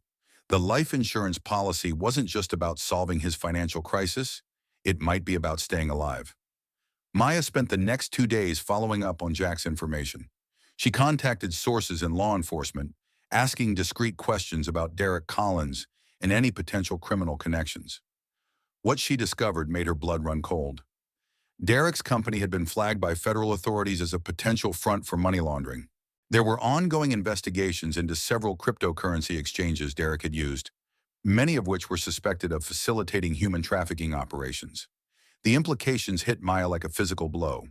The life insurance policy wasn't just about solving his financial crisis, it might be about staying alive. Maya spent the next 2 days following up on Jack's information. She contacted sources in law enforcement, asking discreet questions about Derek Collins and any potential criminal connections. What she discovered made her blood run cold. Derek's company had been flagged by federal authorities as a potential front for money laundering. There were ongoing investigations into several cryptocurrency exchanges Derek had used, many of which were suspected of facilitating human trafficking operations. The implications hit Maya like a physical blow.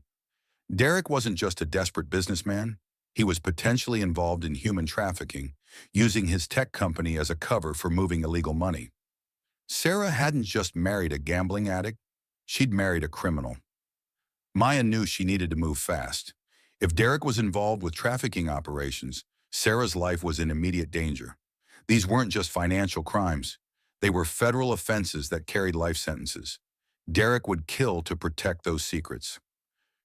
Derek wasn't just a desperate businessman, he was potentially involved in human trafficking, using his tech company as a cover for moving illegal money. Sarah hadn't just married a gambling addict, she'd married a criminal. Maya knew she needed to move fast. If Derek was involved with trafficking operations, Sarah's life was in immediate danger. These weren't just financial crimes. They were federal offenses that carried life sentences. Derek would kill to protect those secrets.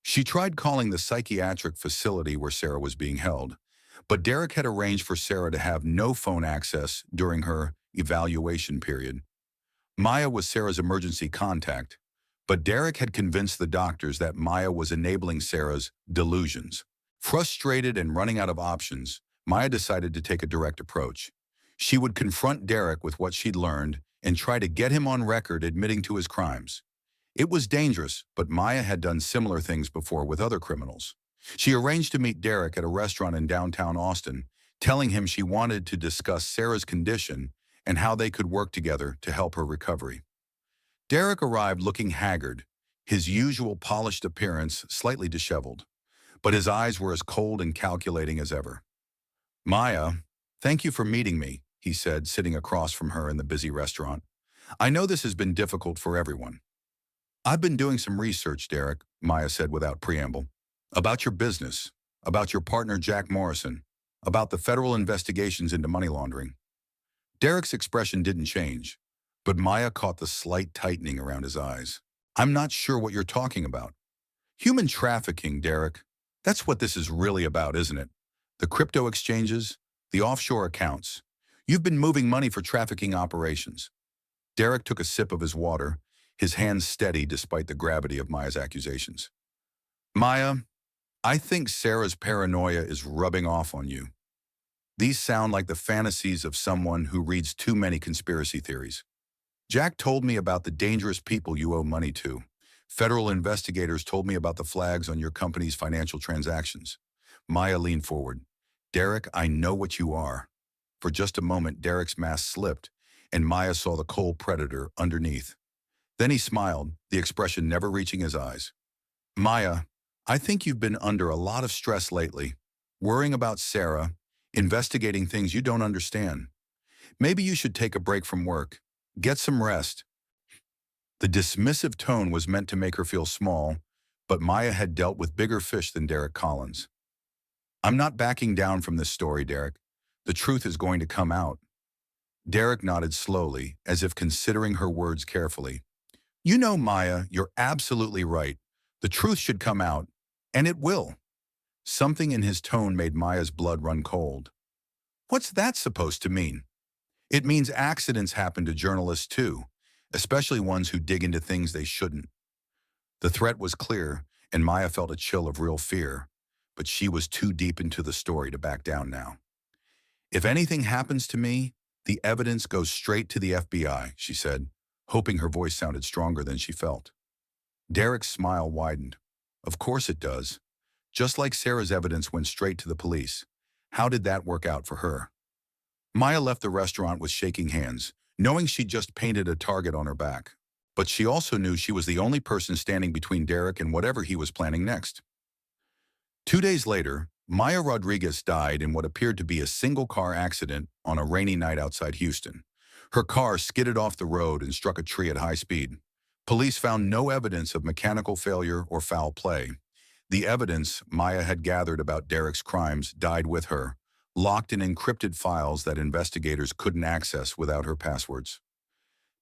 She tried calling the psychiatric facility where Sarah was being held, but Derek had arranged for Sarah to have no phone access during her evaluation period. Maya was Sarah's emergency contact, but Derek had convinced the doctors that Maya was enabling Sarah's delusions. Frustrated and running out of options, Maya decided to take a direct approach. She would confront Derek with what she'd learned and try to get him on record admitting to his crimes. It was dangerous, but Maya had done similar things before with other criminals. She arranged to meet Derek at a restaurant in downtown Austin, telling him she wanted to discuss Sarah's condition and how they could work together to help her recovery. Derek arrived looking haggard, his usual polished appearance slightly disheveled, but his eyes were as cold and calculating as ever. Maya, thank you for meeting me, he said, sitting across from her in the busy restaurant. I know this has been difficult for everyone. I've been doing some research, Derek, Maya said without preamble, about your business, about your partner Jack Morrison, about the federal investigations into money laundering. Derek's expression didn't change, but Maya caught the slight tightening around his eyes. I'm not sure what you're talking about. Human trafficking, Derek. That's what this is really about, isn't it? The crypto exchanges, the offshore accounts. You've been moving money for trafficking operations. Derek took a sip of his water, his hands steady despite the gravity of Maya's accusations. Maya, I think Sarah's paranoia is rubbing off on you. These sound like the fantasies of someone who reads too many conspiracy theories. Jack told me about the dangerous people you owe money to. Federal investigators told me about the flags on your company's financial transactions. Maya leaned forward. Derek, I know what you are. For just a moment, Derek's mask slipped, and Maya saw the cold predator underneath. Then he smiled, the expression never reaching his eyes. Maya, I think you've been under a lot of stress lately, worrying about Sarah, investigating things you don't understand. Maybe you should take a break from work, get some rest. The dismissive tone was meant to make her feel small, but Maya had dealt with bigger fish than Derek Collins. I'm not backing down from this story, Derek. The truth is going to come out. Derek nodded slowly, as if considering her words carefully. You know, Maya, you're absolutely right. The truth should come out, and it will. Something in his tone made Maya's blood run cold. What's that supposed to mean? It means accidents happen to journalists too, especially ones who dig into things they shouldn't. The threat was clear, and Maya felt a chill of real fear, but she was too deep into the story to back down now. If anything happens to me, the evidence goes straight to the FBI, she said, hoping her voice sounded stronger than she felt. Derek's smile widened. Of course it does. Just like Sarah's evidence went straight to the police. How did that work out for her? Maya left the restaurant with shaking hands, knowing she'd just painted a target on her back. But she also knew she was the only person standing between Derek and whatever he was planning next. 2 days later, Maya Rodriguez died in what appeared to be a single-car accident on a rainy night outside Houston. Her car skidded off the road and struck a tree at high speed. Police found no evidence of mechanical failure or foul play. The evidence Maya had gathered about Derek's crimes died with her, locked in encrypted files that investigators couldn't access without her passwords.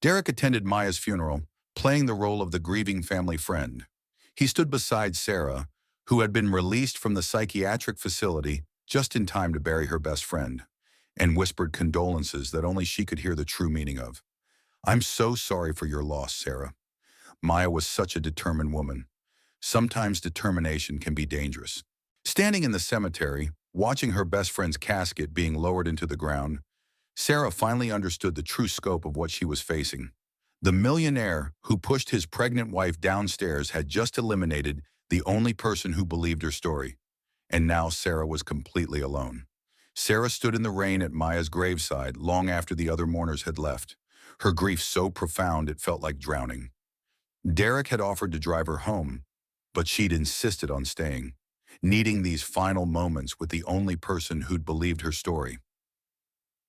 Derek attended Maya's funeral, playing the role of the grieving family friend. He stood beside Sarah, who had been released from the psychiatric facility just in time to bury her best friend, and whispered condolences that only she could hear the true meaning of. "I'm so sorry for your loss, Sarah. Maya was such a determined woman. Sometimes determination can be dangerous." Standing in the cemetery, watching her best friend's casket being lowered into the ground, Sarah finally understood the true scope of what she was facing. The millionaire who pushed his pregnant wife downstairs had just eliminated the only person who believed her story. And now Sarah was completely alone. Sarah stood in the rain at Maya's graveside long after the other mourners had left, her grief so profound it felt like drowning. Derek had offered to drive her home, but she'd insisted on staying, needing these final moments with the only person who'd believed her story.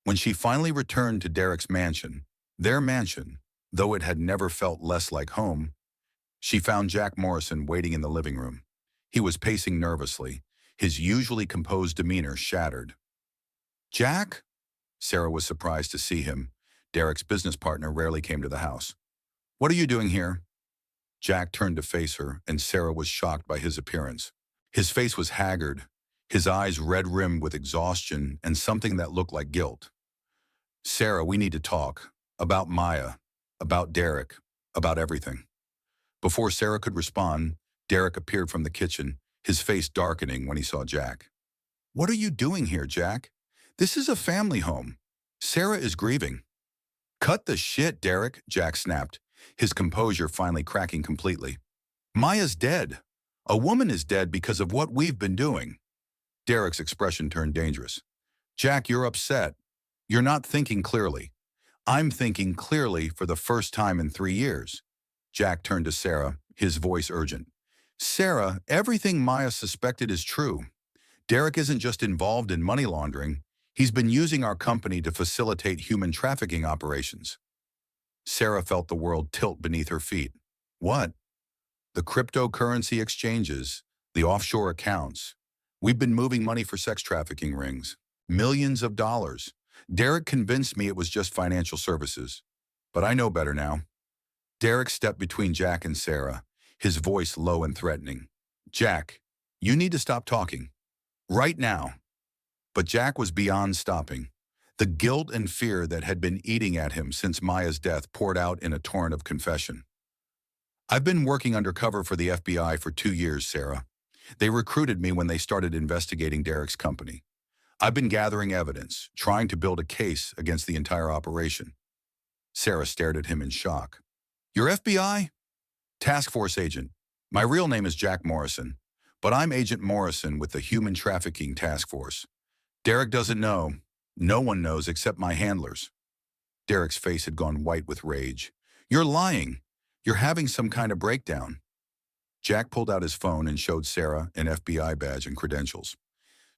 When she finally returned to Derek's mansion, their mansion, though it had never felt less like home, she found Jack Morrison waiting in the living room. He was pacing nervously, his usually composed demeanor shattered. "Jack?" Sarah was surprised to see him. Derek's business partner rarely came to the house. "What are you doing here?" Jack turned to face her, and Sarah was shocked by his appearance. His face was haggard, his eyes red-rimmed with exhaustion and something that looked like guilt. "Sarah, we need to talk. About Maya, about Derek, about everything." Before Sarah could respond, Derek appeared from the kitchen, his face darkening when he saw Jack. "What are you doing here, Jack? This is a family home. Sarah is grieving." "Cut the shit, Derek," Jack snapped, his composure finally cracking completely. "Maya's dead. A woman is dead because of what we've been doing." Derek's expression turned dangerous. "Jack, you're upset. You're not thinking clearly." "I'm thinking clearly for the first time in 3 years." Jack turned to Sarah, his voice urgent. "Sarah, everything Maya suspected is true. Derek isn't just involved in money laundering. He's been using our company to facilitate human trafficking operations." Sarah felt the world tilt beneath her feet. "What?" "The cryptocurrency exchanges, the offshore accounts. We've been moving money for sex trafficking rings. Millions of dollars. Derek convinced me it was just financial services. But I know better now." Derek stepped between Jack and Sarah, his voice low and threatening. "Jack, you need to stop talking. Right now." But Jack was beyond stopping. The guilt and fear that had been eating at him since Maya's death poured out in a torrent of confession. "I've been working undercover for the FBI for 2 years, Sarah. They recruited me when they started investigating Derek's company. I've been gathering evidence, trying to build a case against the entire operation." Sarah stared at him in shock. "You're FBI?" "Task Force agent. My real name is Jack Morrison, but I'm Agent Morrison with the Human Trafficking Task Force. Derek doesn't know. No one knows except my handlers." Derek's face had gone white with rage. "You're lying. You're having some kind of breakdown." Jack pulled out his phone and showed Sarah an FBI badge and credentials.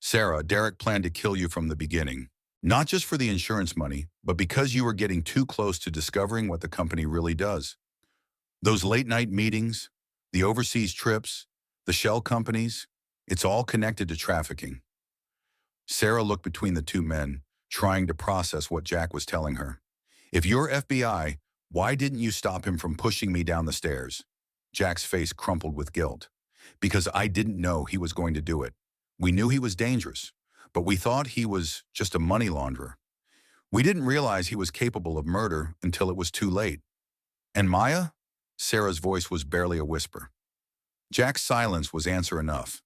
"Sarah, Derek planned to kill you from the beginning. Not just for the insurance money, but because you were getting too close to discovering what the company really does. Those late-night meetings, the overseas trips, the shell companies, it's all connected to trafficking." Sarah looked between the two men, trying to process what Jack was telling her. "If you're FBI, why didn't you stop him from pushing me down the stairs?" Jack's face crumpled with guilt. "Because I didn't know he was going to do it. We knew he was dangerous, but we thought he was just a money launderer. We didn't realize he was capable of murder until it was too late." "And Maya?" Sarah's voice was barely a whisper. Jack's silence was answer enough.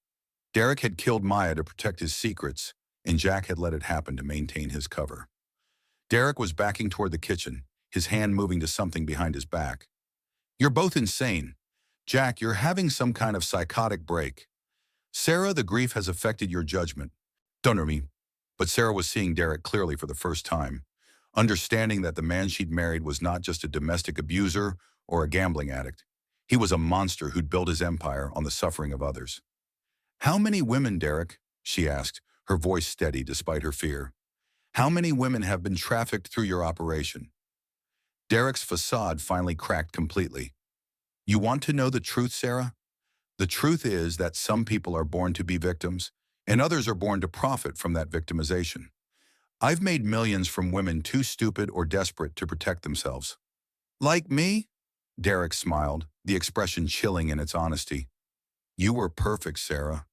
Derek had killed Maya to protect his secrets, and Jack had let it happen to maintain his cover. Derek was backing toward the kitchen, his hand moving to something behind his back. "You're both insane. Jack, you're having some kind of psychotic break. Sarah, the grief has affected your judgment. Don't hurt me." But Sarah was seeing Derek clearly for the first time, understanding that the man she'd married was not just a domestic abuser or a gambling addict. He was a monster who'd built his empire on the suffering of others. "How many women, Derek?" she asked, her voice steady despite her fear. How many women have been trafficked through your operation? Derek's facade finally cracked completely. You want to know the truth, Sarah? The truth is that some people are born to be victims, and others are born to profit from that victimization. I've made millions from women too stupid or desperate to protect themselves. Like me? Derek smiled, the expression chilling in its honesty. You were perfect, Sarah.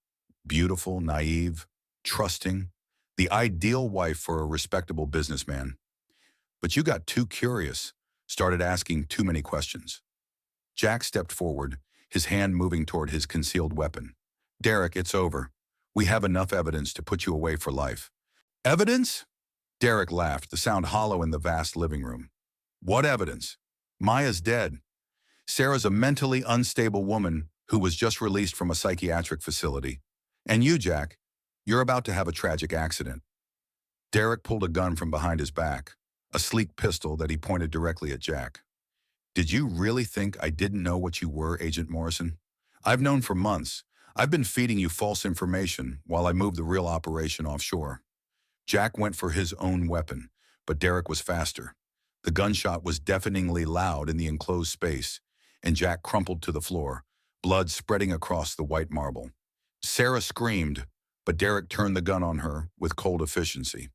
Beautiful, naive, trusting, the ideal wife for a respectable businessman. But you got too curious, started asking too many questions. Jack stepped forward, his hand moving toward his concealed weapon. Derek, it's over. We have enough evidence to put you away for life. Evidence? Derek laughed, the sound hollow in the vast living room. What evidence? Maya's dead. Sarah's a mentally unstable woman who was just released from a psychiatric facility. And you, Jack, you're about to have a tragic accident. Derek pulled a gun from behind his back, a sleek pistol that he pointed directly at Jack. Did you really think I didn't know what you were, Agent Morrison? I've known for months. I've been feeding you false information while I moved the real operation offshore. Jack went for his own weapon, but Derek was faster. The gunshot was deafeningly loud in the enclosed space, and Jack crumpled to the floor, blood spreading across the white marble. Sarah screamed, but Derek turned the gun on her with cold efficiency.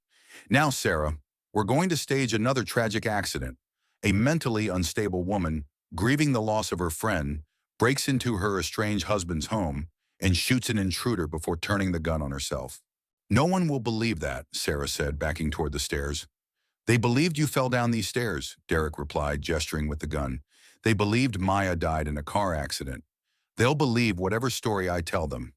Now, Sarah, we're going to stage another tragic accident. A mentally unstable woman, grieving the loss of her friend, breaks into her estranged husband's home and shoots an intruder before turning the gun on herself. No one will believe that, Sarah said, backing toward the stairs. They believed you fell down these stairs, Derek replied, gesturing with the gun. They believed Maya died in a car accident. They'll believe whatever story I tell them.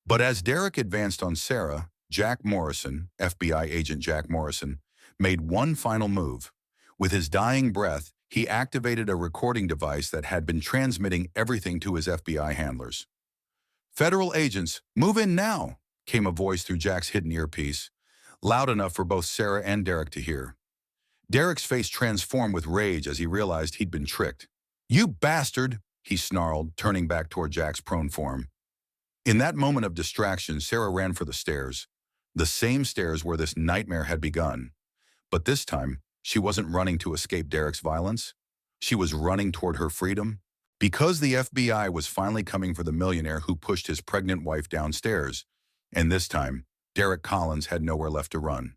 But as Derek advanced on Sarah, Jack Morrison, FBI agent Jack Morrison, made one final move. With his dying breath, he activated a recording device that had been transmitting everything to his FBI handlers. Federal agents, move in now, came a voice through Jack's hidden earpiece, loud enough for both Sarah and Derek to hear. Derek's face transformed with rage as he realized he'd been tricked. You bastard, he snarled, turning back toward Jack's prone form. In that moment of distraction, Sarah ran for the stairs, the same stairs where this nightmare had begun. But this time, she wasn't running to escape Derek's violence. She was running toward her freedom. Because the FBI was finally coming for the millionaire who pushed his pregnant wife downstairs. And this time, Derek Collins had nowhere left to run.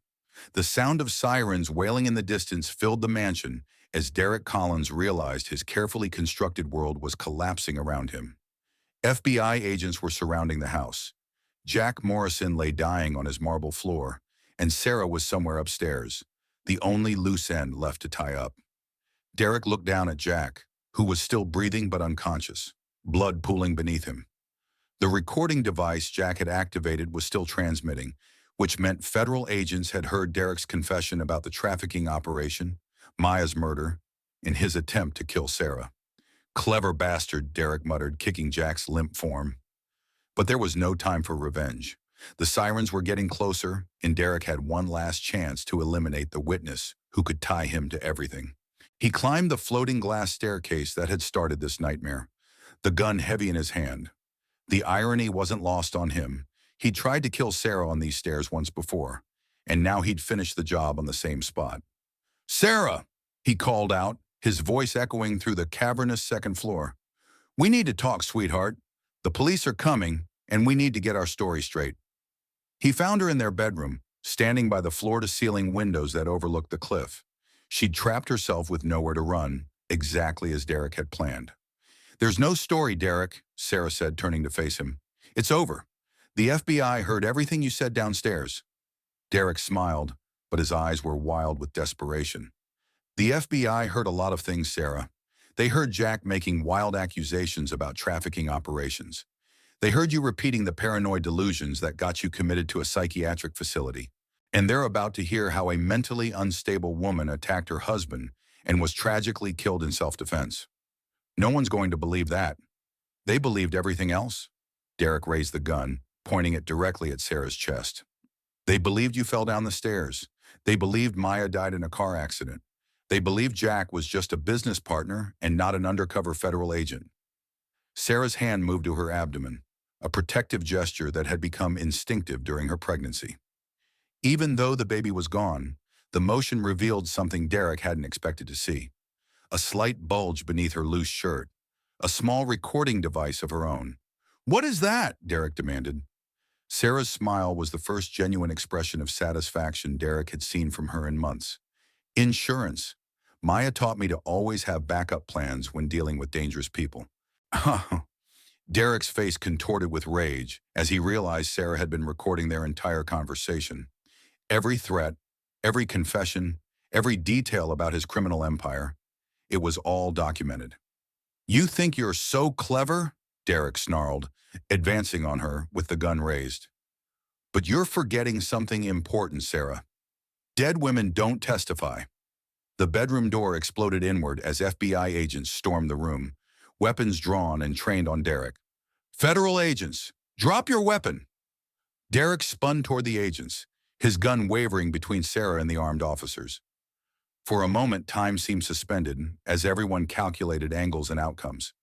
The sound of sirens wailing in the distance filled the mansion as Derek Collins realized his carefully constructed world was collapsing around him. FBI agents were surrounding the house. Jack Morrison lay dying on his marble floor, and Sarah was somewhere upstairs, the only loose end left to tie up. Derek looked down at Jack, who was still breathing but unconscious, blood pooling beneath him. The recording device Jack had activated was still transmitting, which meant federal agents had heard Derek's confession about the trafficking operation, Maya's murder, and his attempt to kill Sarah. Clever bastard, Derek muttered, kicking Jack's limp form. But there was no time for revenge. The sirens were getting closer, and Derek had one last chance to eliminate the witness who could tie him to everything. He climbed the floating glass staircase that had started this nightmare, the gun heavy in his hand. The irony wasn't lost on him. He'd tried to kill Sarah on these stairs once before, and now he'd finished the job on the same spot. Sarah, he called out, his voice echoing through the cavernous second floor. We need to talk, sweetheart. The police are coming, and we need to get our story straight. He found her in their bedroom, standing by the floor-to-ceiling windows that overlooked the cliff. She'd trapped herself with nowhere to run, exactly as Derek had planned. There's no story, Derek, Sarah said, turning to face him. It's over. The FBI heard everything you said downstairs. Derek smiled, but his eyes were wild with desperation. The FBI heard a lot of things, Sarah. They heard Jack making wild accusations about trafficking operations. They heard you repeating the paranoid delusions that got you committed to a psychiatric facility. And they're about to hear how a mentally unstable woman attacked her husband and was tragically killed in self-defense. No one's going to believe that. They believed everything else. Derek raised the gun, pointing it directly at Sarah's chest. They believed you fell down the stairs. They believed Maya died in a car accident. They believed Jack was just a business partner and not an undercover federal agent. Sarah's hand moved to her abdomen, a protective gesture that had become instinctive during her pregnancy. Even though the baby was gone, the motion revealed something Derek hadn't expected to see. A slight bulge beneath her loose shirt, a small recording device of her own. "What is that?" Derek demanded. Sarah's smile was the first genuine expression of satisfaction Derek had seen from her in months. "Insurance. Maya taught me to always have backup plans when dealing with dangerous people." Derek's face contorted with rage as he realized Sarah had been recording their entire conversation. Every threat, every confession, every detail about his criminal empire, it was all documented. "You think you're so clever?" Derek snarled, advancing on her with the gun raised. "But you're forgetting something important, Sarah. Dead women don't testify." The bedroom door exploded inward as FBI agents stormed the room, weapons drawn and trained on Derek. "Federal agents, drop your weapon!" Derek spun toward the agents, his gun wavering between Sarah and the armed officers. For a moment, time seemed suspended as everyone calculated angles and outcomes.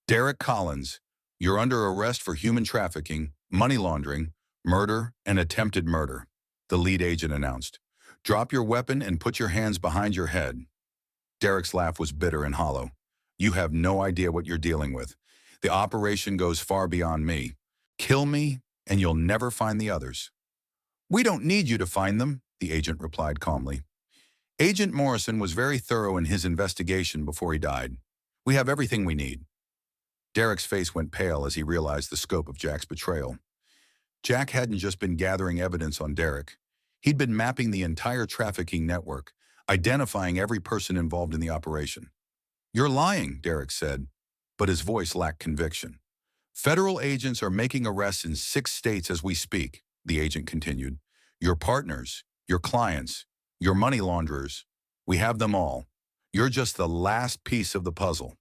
"Derek Collins, you're under arrest for human trafficking, money laundering, murder, and attempted murder," the lead agent announced. "Drop your weapon and put your hands behind your head." Derek's laugh was bitter and hollow. "You have no idea what you're dealing with. The operation goes far beyond me. Kill me, and you'll never find the others." "We don't need you to find them," the agent replied calmly. "Agent Morrison was very thorough in his investigation before he died. We have everything we need." Derek's face went pale as he realized the scope of Jack's betrayal. Jack hadn't just been gathering evidence on Derek. He'd been mapping the entire trafficking network, identifying every person involved in the operation. "You're lying," Derek said, but his voice lacked conviction. "Federal agents are making arrests in 6 states as we speak," the agent continued. "Your partners, your clients, your money launderers, we have them all. You're just the last piece of the puzzle."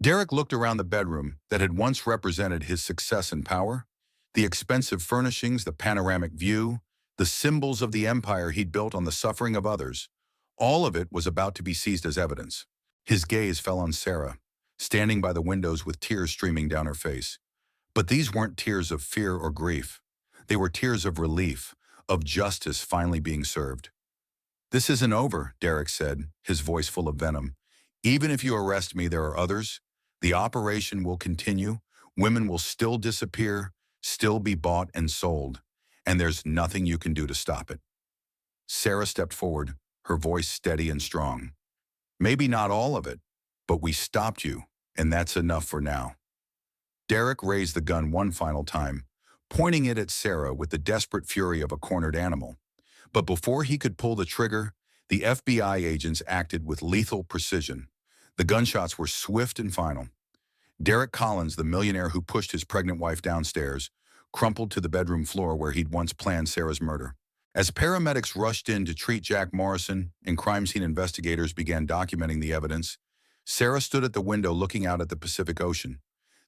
Derek looked around the bedroom that had once represented his success and power. The expensive furnishings, the panoramic view, the symbols of the empire he'd built on the suffering of others. All of it was about to be seized as evidence. His gaze fell on Sarah, standing by the windows with tears streaming down her face. But these weren't tears of fear or grief. They were tears of relief, of justice finally being served. "This isn't over," Derek said, his voice full of venom. "Even if you arrest me, there are others. The operation will continue. Women will still disappear, still be bought and sold, and there's nothing you can do to stop it." Sarah stepped forward, her voice steady and strong. "Maybe not all of it, but we stopped you, and that's enough for now." Derek raised the gun one final time, pointing it at Sarah with the desperate fury of a cornered animal. But before he could pull the trigger, the FBI agents acted with lethal precision. The gunshots were swift and final. Derek Collins, the millionaire who pushed his pregnant wife downstairs, crumpled to the bedroom floor where he'd once planned Sarah's murder. As paramedics rushed in to treat Jack Morrison and crime scene investigators began documenting the evidence, Sarah stood at the window looking out at the Pacific Ocean.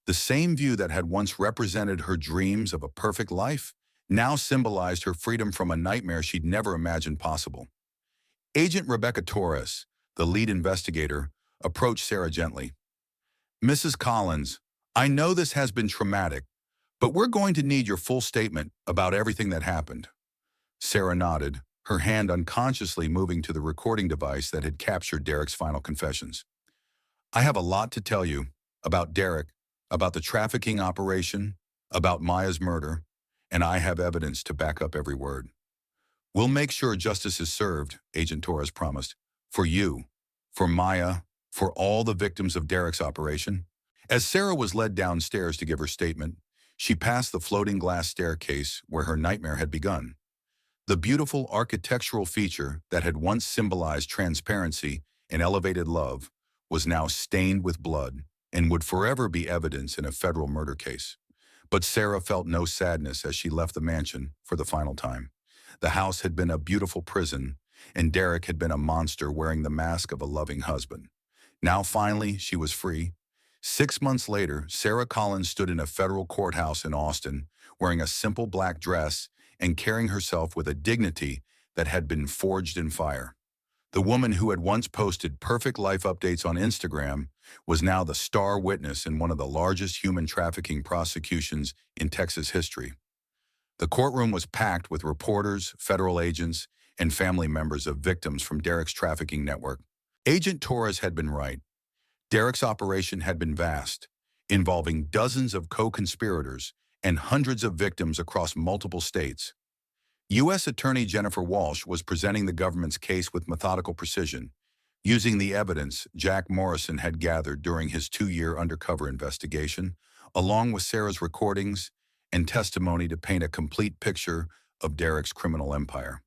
The same view that had once represented her dreams of a perfect life now symbolized her freedom from a nightmare she'd never imagined possible. Agent Rebecca Torres, the lead investigator, approached Sarah gently. "Mrs. Collins, I know this has been traumatic, but we're going to need your full statement about everything that happened." Sarah nodded, her hand unconsciously moving to the recording device that had captured Derek's final confessions. "I have a lot to tell you about Derek, about the trafficking operation, about Maya's murder, and I have evidence to back up every word." "We'll make sure justice is served," Agent Torres promised. "For you, for Maya, for all the victims of Derek's operation." As Sarah was led downstairs to give her statement, she passed the floating glass staircase where her nightmare had begun. The beautiful architectural feature that had once symbolized transparency and elevated love was now stained with blood and would forever be evidence in a federal murder case. But Sarah felt no sadness as she left the mansion for the final time. The house had been a beautiful prison, and Derek had been a monster wearing the mask of a loving husband. Now finally, she was free. 6 months later, Sarah Collins stood in a federal courthouse in Austin, wearing a simple black dress and carrying herself with a dignity that had been forged in fire. The woman who had once posted perfect life updates on Instagram was now the star witness in one of the largest human trafficking prosecutions in Texas history. The courtroom was packed with reporters, federal agents, and family members of victims from Derek's trafficking network. Agent Torres had been right. Derek's operation had been vast, involving dozens of co-conspirators and hundreds of victims across multiple states. U.S. Attorney Jennifer Walsh was presenting the government's case with methodical precision, using the evidence Jack Morrison had gathered during his 2-year undercover investigation, along with Sarah's recordings and testimony to paint a complete picture of Derek's criminal empire.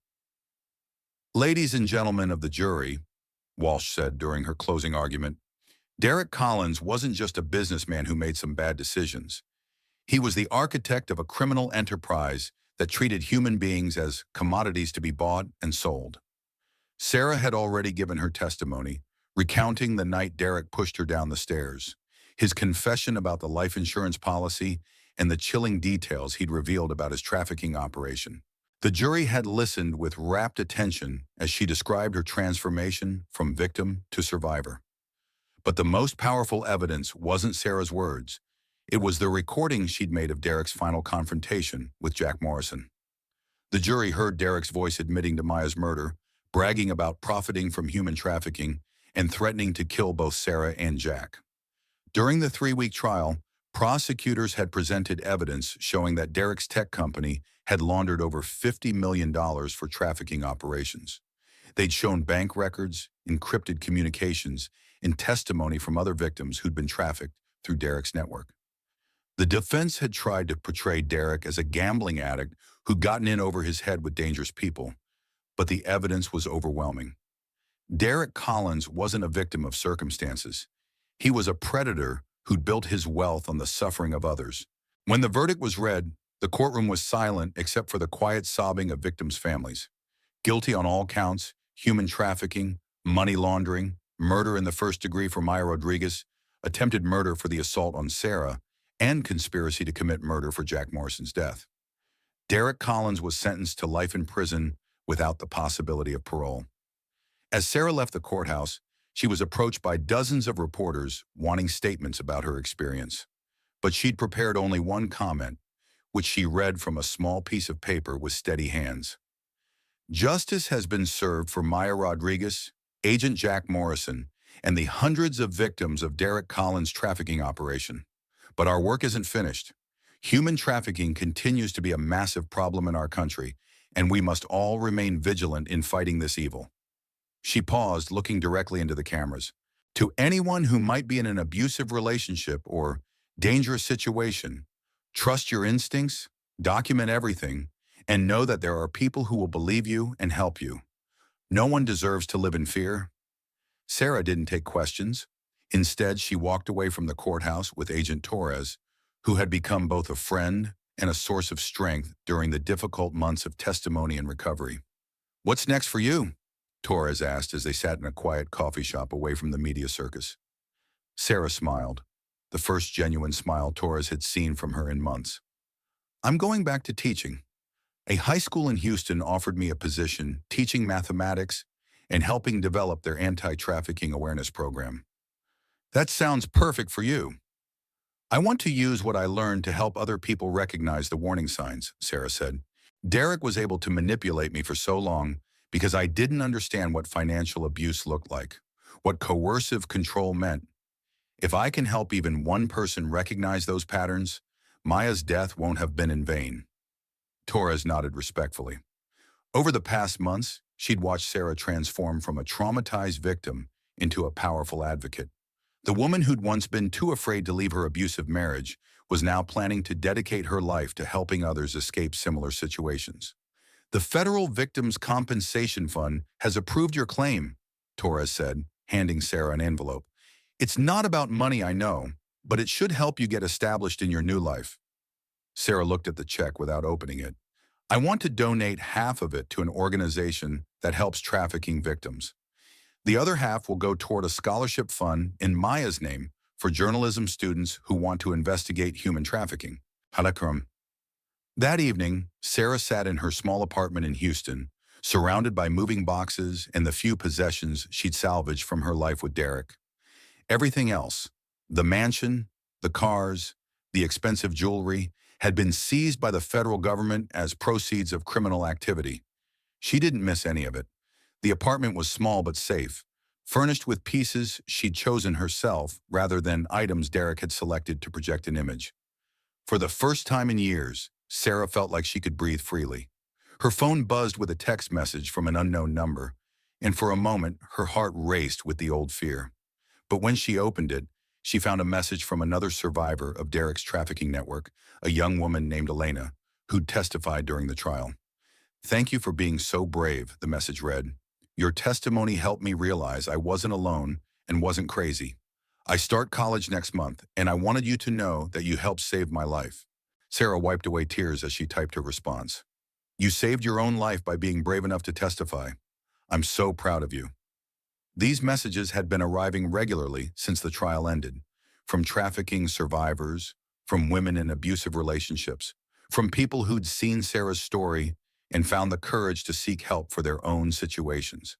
"Ladies and gentlemen of the jury," Walsh said during her closing argument, "Derek Collins wasn't just a businessman who made some bad decisions. He was the architect of a criminal enterprise that treated human beings as commodities to be bought and sold." Sarah had already given her testimony, recounting the night Derek pushed her down the stairs, his confession about the life insurance policy, and the chilling details he'd revealed about his trafficking operation. The jury had listened with rapt attention as she described her transformation from victim to survivor. But the most powerful evidence wasn't Sarah's words. It was the recording she'd made of Derek's final confrontation with Jack Morrison. The jury heard Derek's voice admitting to Maya's murder, bragging about profiting from human trafficking, and threatening to kill both Sarah and Jack. During the 3-week trial, prosecutors had presented evidence showing that Derek's tech company had laundered over $50 million for trafficking operations. They'd shown bank records, encrypted communications, and testimony from other victims who'd been trafficked through Derek's network. The defense had tried to portray Derek as a gambling addict who'd gotten in over his head with dangerous people, but the evidence was overwhelming. Derek Collins wasn't a victim of circumstances. He was a predator who'd built his wealth on the suffering of others. When the verdict was read, the courtroom was silent except for the quiet sobbing of victims' families. Guilty on all counts: human trafficking, money laundering, murder in the first degree for Maya Rodriguez, attempted murder for the assault on Sarah, and conspiracy to commit murder for Jack Morrison's death. Derek Collins was sentenced to life in prison without the possibility of parole. As Sarah left the courthouse, she was approached by dozens of reporters wanting statements about her experience. But she'd prepared only one comment, which she read from a small piece of paper with steady hands. "Justice has been served for Maya Rodriguez, Agent Jack Morrison, and the hundreds of victims of Derek Collins' trafficking operation. But our work isn't finished. Human trafficking continues to be a massive problem in our country, and we must all remain vigilant in fighting this evil." She paused, looking directly into the cameras. "To anyone who might be in an abusive relationship or dangerous situation, trust your instincts, document everything, and know that there are people who will believe you and help you. No one deserves to live in fear." Sarah didn't take questions. Instead, she walked away from the courthouse with Agent Torres, who had become both a friend and a source of strength during the difficult months of testimony and recovery. "What's next for you?" Torres asked as they sat in a quiet coffee shop away from the media circus. Sarah smiled, the first genuine smile Torres had seen from her in months. "I'm going back to teaching. A high school in Houston offered me a position teaching mathematics and helping develop their anti-trafficking awareness program." "That sounds perfect for you." "I want to use what I learned to help other people recognize the warning signs," Sarah said. "Derek was able to manipulate me for so long because I didn't understand what financial abuse looked like, what coercive control meant. If I can help even one person recognize those patterns, Maya's death won't have been in vain." Torres nodded respectfully. Over the past months, she'd watched Sarah transform from a traumatized victim into a powerful advocate. The woman who'd once been too afraid to leave her abusive marriage was now planning to dedicate her life to helping others escape similar situations. "The Federal Victims Compensation Fund has approved your claim," Torres said, handing Sarah an envelope. "It's not about money, I know, but it should help you get established in your new life." Sarah looked at the check without opening it. "I want to donate half of it to an organization that helps trafficking victims. The other half will go toward a scholarship fund in Maya's name for journalism students who want to investigate human trafficking." Halakram. That evening, Sarah sat in her small apartment in Houston, surrounded by moving boxes and the few possessions she'd salvaged from her life with Derek. Everything else, the mansion, the cars, the expensive jewelry, had been seized by the federal government as proceeds of criminal activity. She didn't miss any of it. The apartment was small but safe, furnished with pieces she'd chosen herself rather than items Derek had selected to project an image. For the first time in years, Sarah felt like she could breathe freely. Her phone buzzed with a text message from an unknown number, and for a moment, her heart raced with the old fear. But when she opened it, she found a message from another survivor of Derek's trafficking network, a young woman named Elena, who'd testified during the trial. "Thank you for being so brave," the message read. "Your testimony helped me realize I wasn't alone and wasn't crazy. I start college next month, and I wanted you to know that you helped save my life." Sarah wiped away tears as she typed her response. "You saved your own life by being brave enough to testify. I'm so proud of you." These messages had been arriving regularly since the trial ended, from trafficking survivors, from women in abusive relationships, from people who'd seen Sarah's story and found the courage to seek help for their own situations.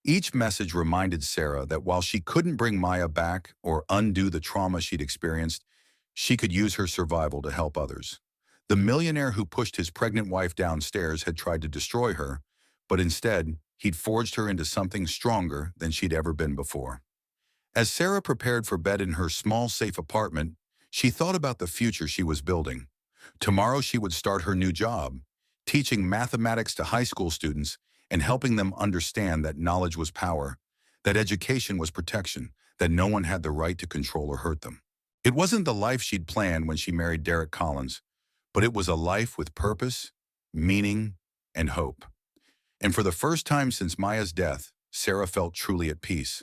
Each message reminded Sarah that while she couldn't bring Maya back or undo the trauma she'd experienced, she could use her survival to help others. The millionaire who pushed his pregnant wife downstairs had tried to destroy her, but instead, he'd forged her into something stronger than she'd ever been before. As Sarah prepared for bed in her small, safe apartment, she thought about the future she was building. Tomorrow she would start her new job, teaching mathematics to high school students and helping them understand that knowledge was power, that education was protection, that no one had the right to control or hurt them. It wasn't the life she'd planned when she married Derek Collins, but it was a life with purpose, meaning, and hope. And for the first time since Maya's death, Sarah felt truly at peace.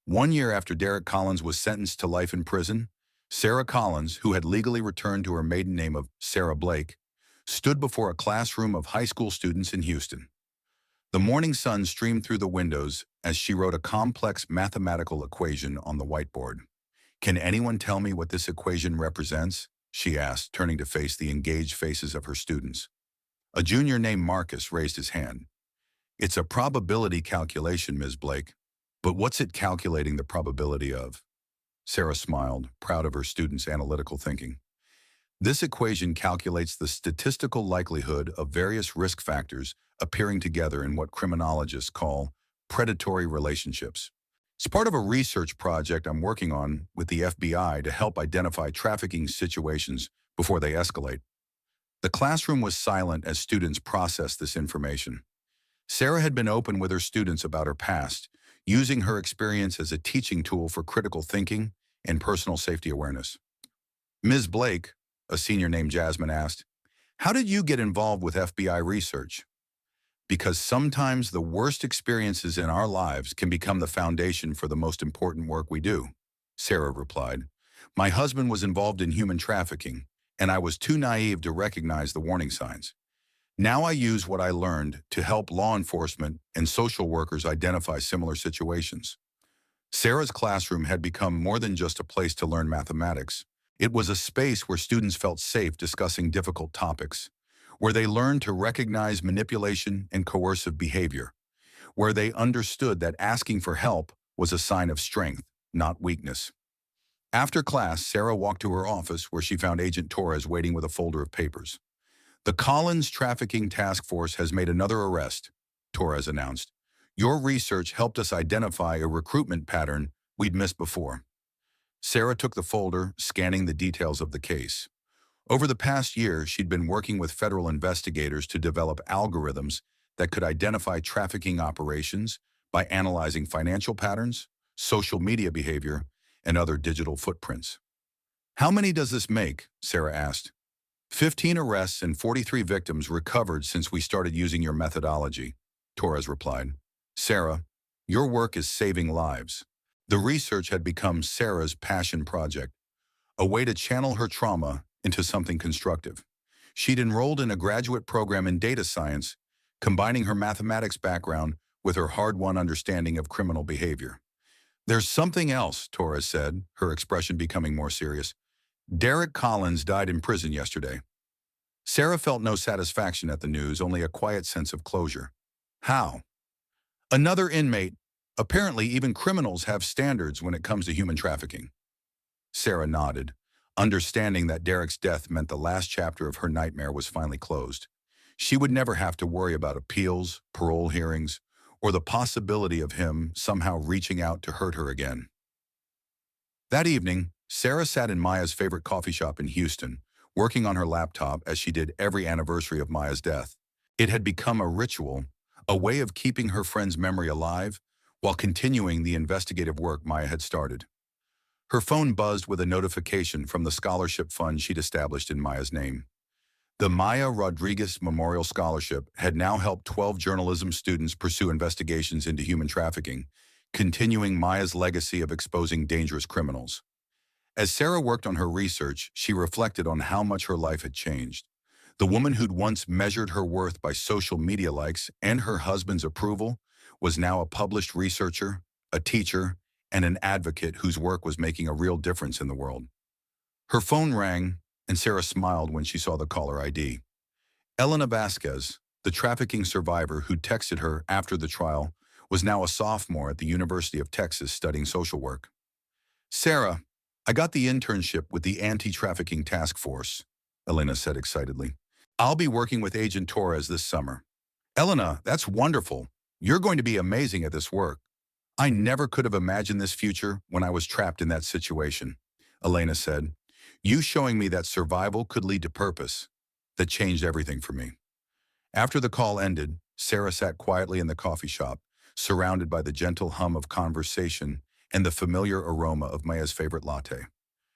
1 year after Derek Collins was sentenced to life in prison, Sarah Collins, who had legally returned to her maiden name of Sarah Blake, stood before a classroom of high school students in Houston. The morning sun streamed through the windows as she wrote a complex mathematical equation on the whiteboard. "Can anyone tell me what this equation represents?" she asked, turning to face the engaged faces of her students. A junior named Marcus raised his hand. "It's a probability calculation, Ms. Blake." "But what's it calculating the probability of?" Sarah smiled, proud of her students' analytical thinking. "This equation calculates the statistical likelihood of various risk factors appearing together in what criminologists call predatory relationships. It's part of a research project I'm working on with the FBI to help identify trafficking situations before they escalate." The classroom was silent as students processed this information. Sarah had been open with her students about her past, using her experience as a teaching tool for critical thinking and personal safety awareness. "Ms. Blake," a senior named Jasmine asked, "how did you get involved with FBI research?" "Because sometimes the worst experiences in our lives can become the foundation for the most important work we do," Sarah replied. "My husband was involved in human trafficking, and I was too naive to recognize the warning signs. Now I use what I learned to help law enforcement and social workers identify similar situations." Sarah's classroom had become more than just a place to learn mathematics. It was a space where students felt safe discussing difficult topics, where they learned to recognize manipulation and coercive behavior, where they understood that asking for help was a sign of strength, not weakness. After class, Sarah walked to her office where she found Agent Torres waiting with a folder of papers. "The Collins Trafficking Task Force has made another arrest," Torres announced. "Your research helped us identify a recruitment pattern we'd missed before." Sarah took the folder, scanning the details of the case. Over the past year, she'd been working with federal investigators to develop algorithms that could identify trafficking operations by analyzing financial patterns, social media behavior, and other digital footprints. "How many does this make?" Sarah asked. 15 arrests and 43 victims recovered since we started using your methodology," Torres replied. "Sarah, your work is saving lives." The research had become Sarah's passion project, a way to channel her trauma into something constructive. She'd enrolled in a graduate program in data science, combining her mathematics background with her hard-won understanding of criminal behavior. "There's something else," Torres said, her expression becoming more serious. "Derek Collins died in prison yesterday." Sarah felt no satisfaction at the news, only a quiet sense of closure. "How?" "Another inmate, Apparently, even criminals have standards when it comes to human trafficking. Sarah nodded, understanding that Derek's death meant the last chapter of her nightmare was finally closed. She would never have to worry about appeals, parole hearings, or the possibility of him somehow reaching out to hurt her again. That evening, Sarah sat in Maya's favorite coffee shop in Houston, working on her laptop as she did every anniversary of Maya's death. It had become a ritual, a way of keeping her friend's memory alive while continuing the investigative work Maya had started. Her phone buzzed with a notification from the scholarship fund she'd established in Maya's name. The Maya Rodriguez Memorial Scholarship had now helped 12 journalism students pursue investigations into human trafficking, continuing Maya's legacy of exposing dangerous criminals. As Sarah worked on her research, she reflected on how much her life had changed. The woman who'd once measured her worth by social media likes and her husband's approval was now a published researcher, a teacher, and an advocate whose work was making a real difference in the world. Her phone rang, and Sarah smiled when she saw the caller ID. Elena Vasquez, the trafficking survivor who texted her after the trial, was now a sophomore at the University of Texas studying social work. "Sarah, I got the internship with the Anti-Trafficking Task Force," Elena said excitedly. "I'll be working with Agent Torres this summer." "Elena, that's wonderful. You're going to be amazing at this work. I never could have imagined this future when I was trapped in that situation," Elena said. "You showing me that survival could lead to purpose. That changed everything for me." After the call ended, Sarah sat quietly in the coffee shop, surrounded by the gentle hum of conversation and the familiar aroma of Maya's favorite latte.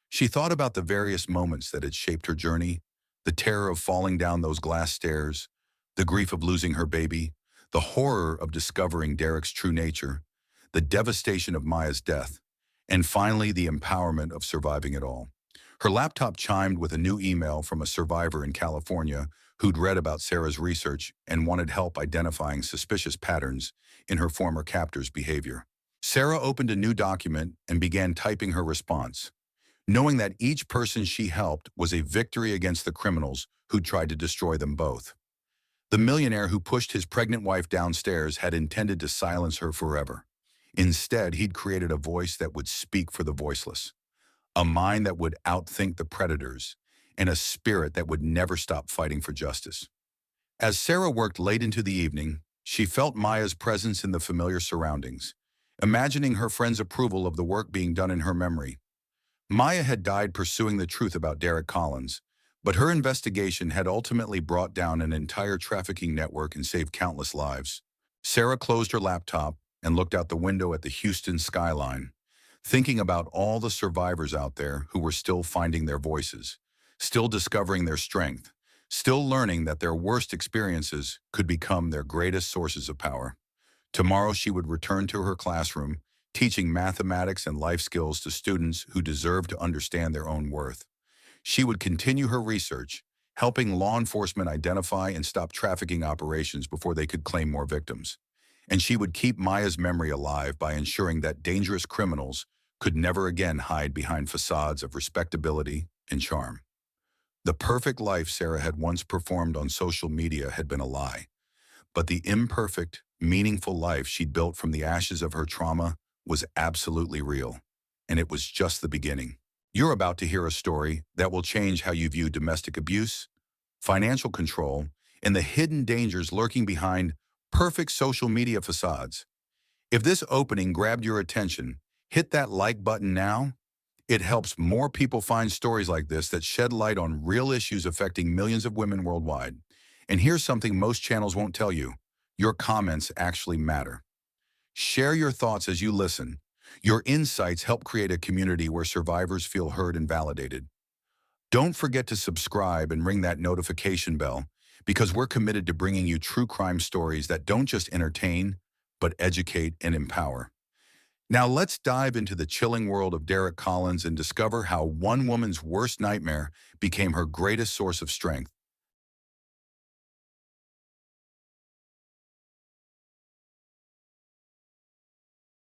She thought about the various moments that had shaped her journey, the terror of falling down those glass stairs, the grief of losing her baby, the horror of discovering Derek's true nature, the devastation of Maya's death, and finally the empowerment of surviving it all. Her laptop chimed with a new email from a survivor in California who'd read about Sarah's research and wanted help identifying suspicious patterns in her former captor's behavior. Sarah opened a new document and began typing her response, knowing that each person she helped was a victory against the criminals who'd tried to destroy them both. The millionaire who pushed his pregnant wife downstairs had intended to silence her forever. Instead, he'd created a voice that would speak for the voiceless, a mind that would outthink the predators, and a spirit that would never stop fighting for justice. As Sarah worked late into the evening, she felt Maya's presence in the familiar surroundings, imagining her friend's approval of the work being done in her memory. Maya had died pursuing the truth about Derek Collins, but her investigation had ultimately brought down an entire trafficking network and saved countless lives. Sarah closed her laptop and looked out the window at the Houston skyline, thinking about all the survivors out there who were still finding their voices, still discovering their strength, still learning that their worst experiences could become their greatest sources of power. Tomorrow she would return to her classroom, teaching mathematics and life skills to students who deserve to understand their own worth. She would continue her research, helping law enforcement identify and stop trafficking operations before they could claim more victims. And she would keep Maya's memory alive by ensuring that dangerous criminals could never again hide behind facades of respectability and charm. The perfect life Sarah had once performed on social media had been a lie, but the imperfect, meaningful life she'd built from the ashes of her trauma was absolutely real, and it was just the beginning. You're about to hear a story that will change how you view domestic abuse, financial control, and the hidden dangers lurking behind perfect social media facades. If this opening grabbed your attention, hit that like button now. It helps more people find stories like this that shed light on real issues affecting millions of women worldwide. And here's something most channels won't tell you. Your comments actually matter. Share your thoughts as you listen. Your insights help create a community where survivors feel heard and validated. Don't forget to subscribe and ring that notification bell, because we're committed to bringing you true crime stories that don't just entertain, but educate and empower. Now let's dive into the chilling world of Derek Collins and discover how one woman's worst nightmare became her greatest source of strength.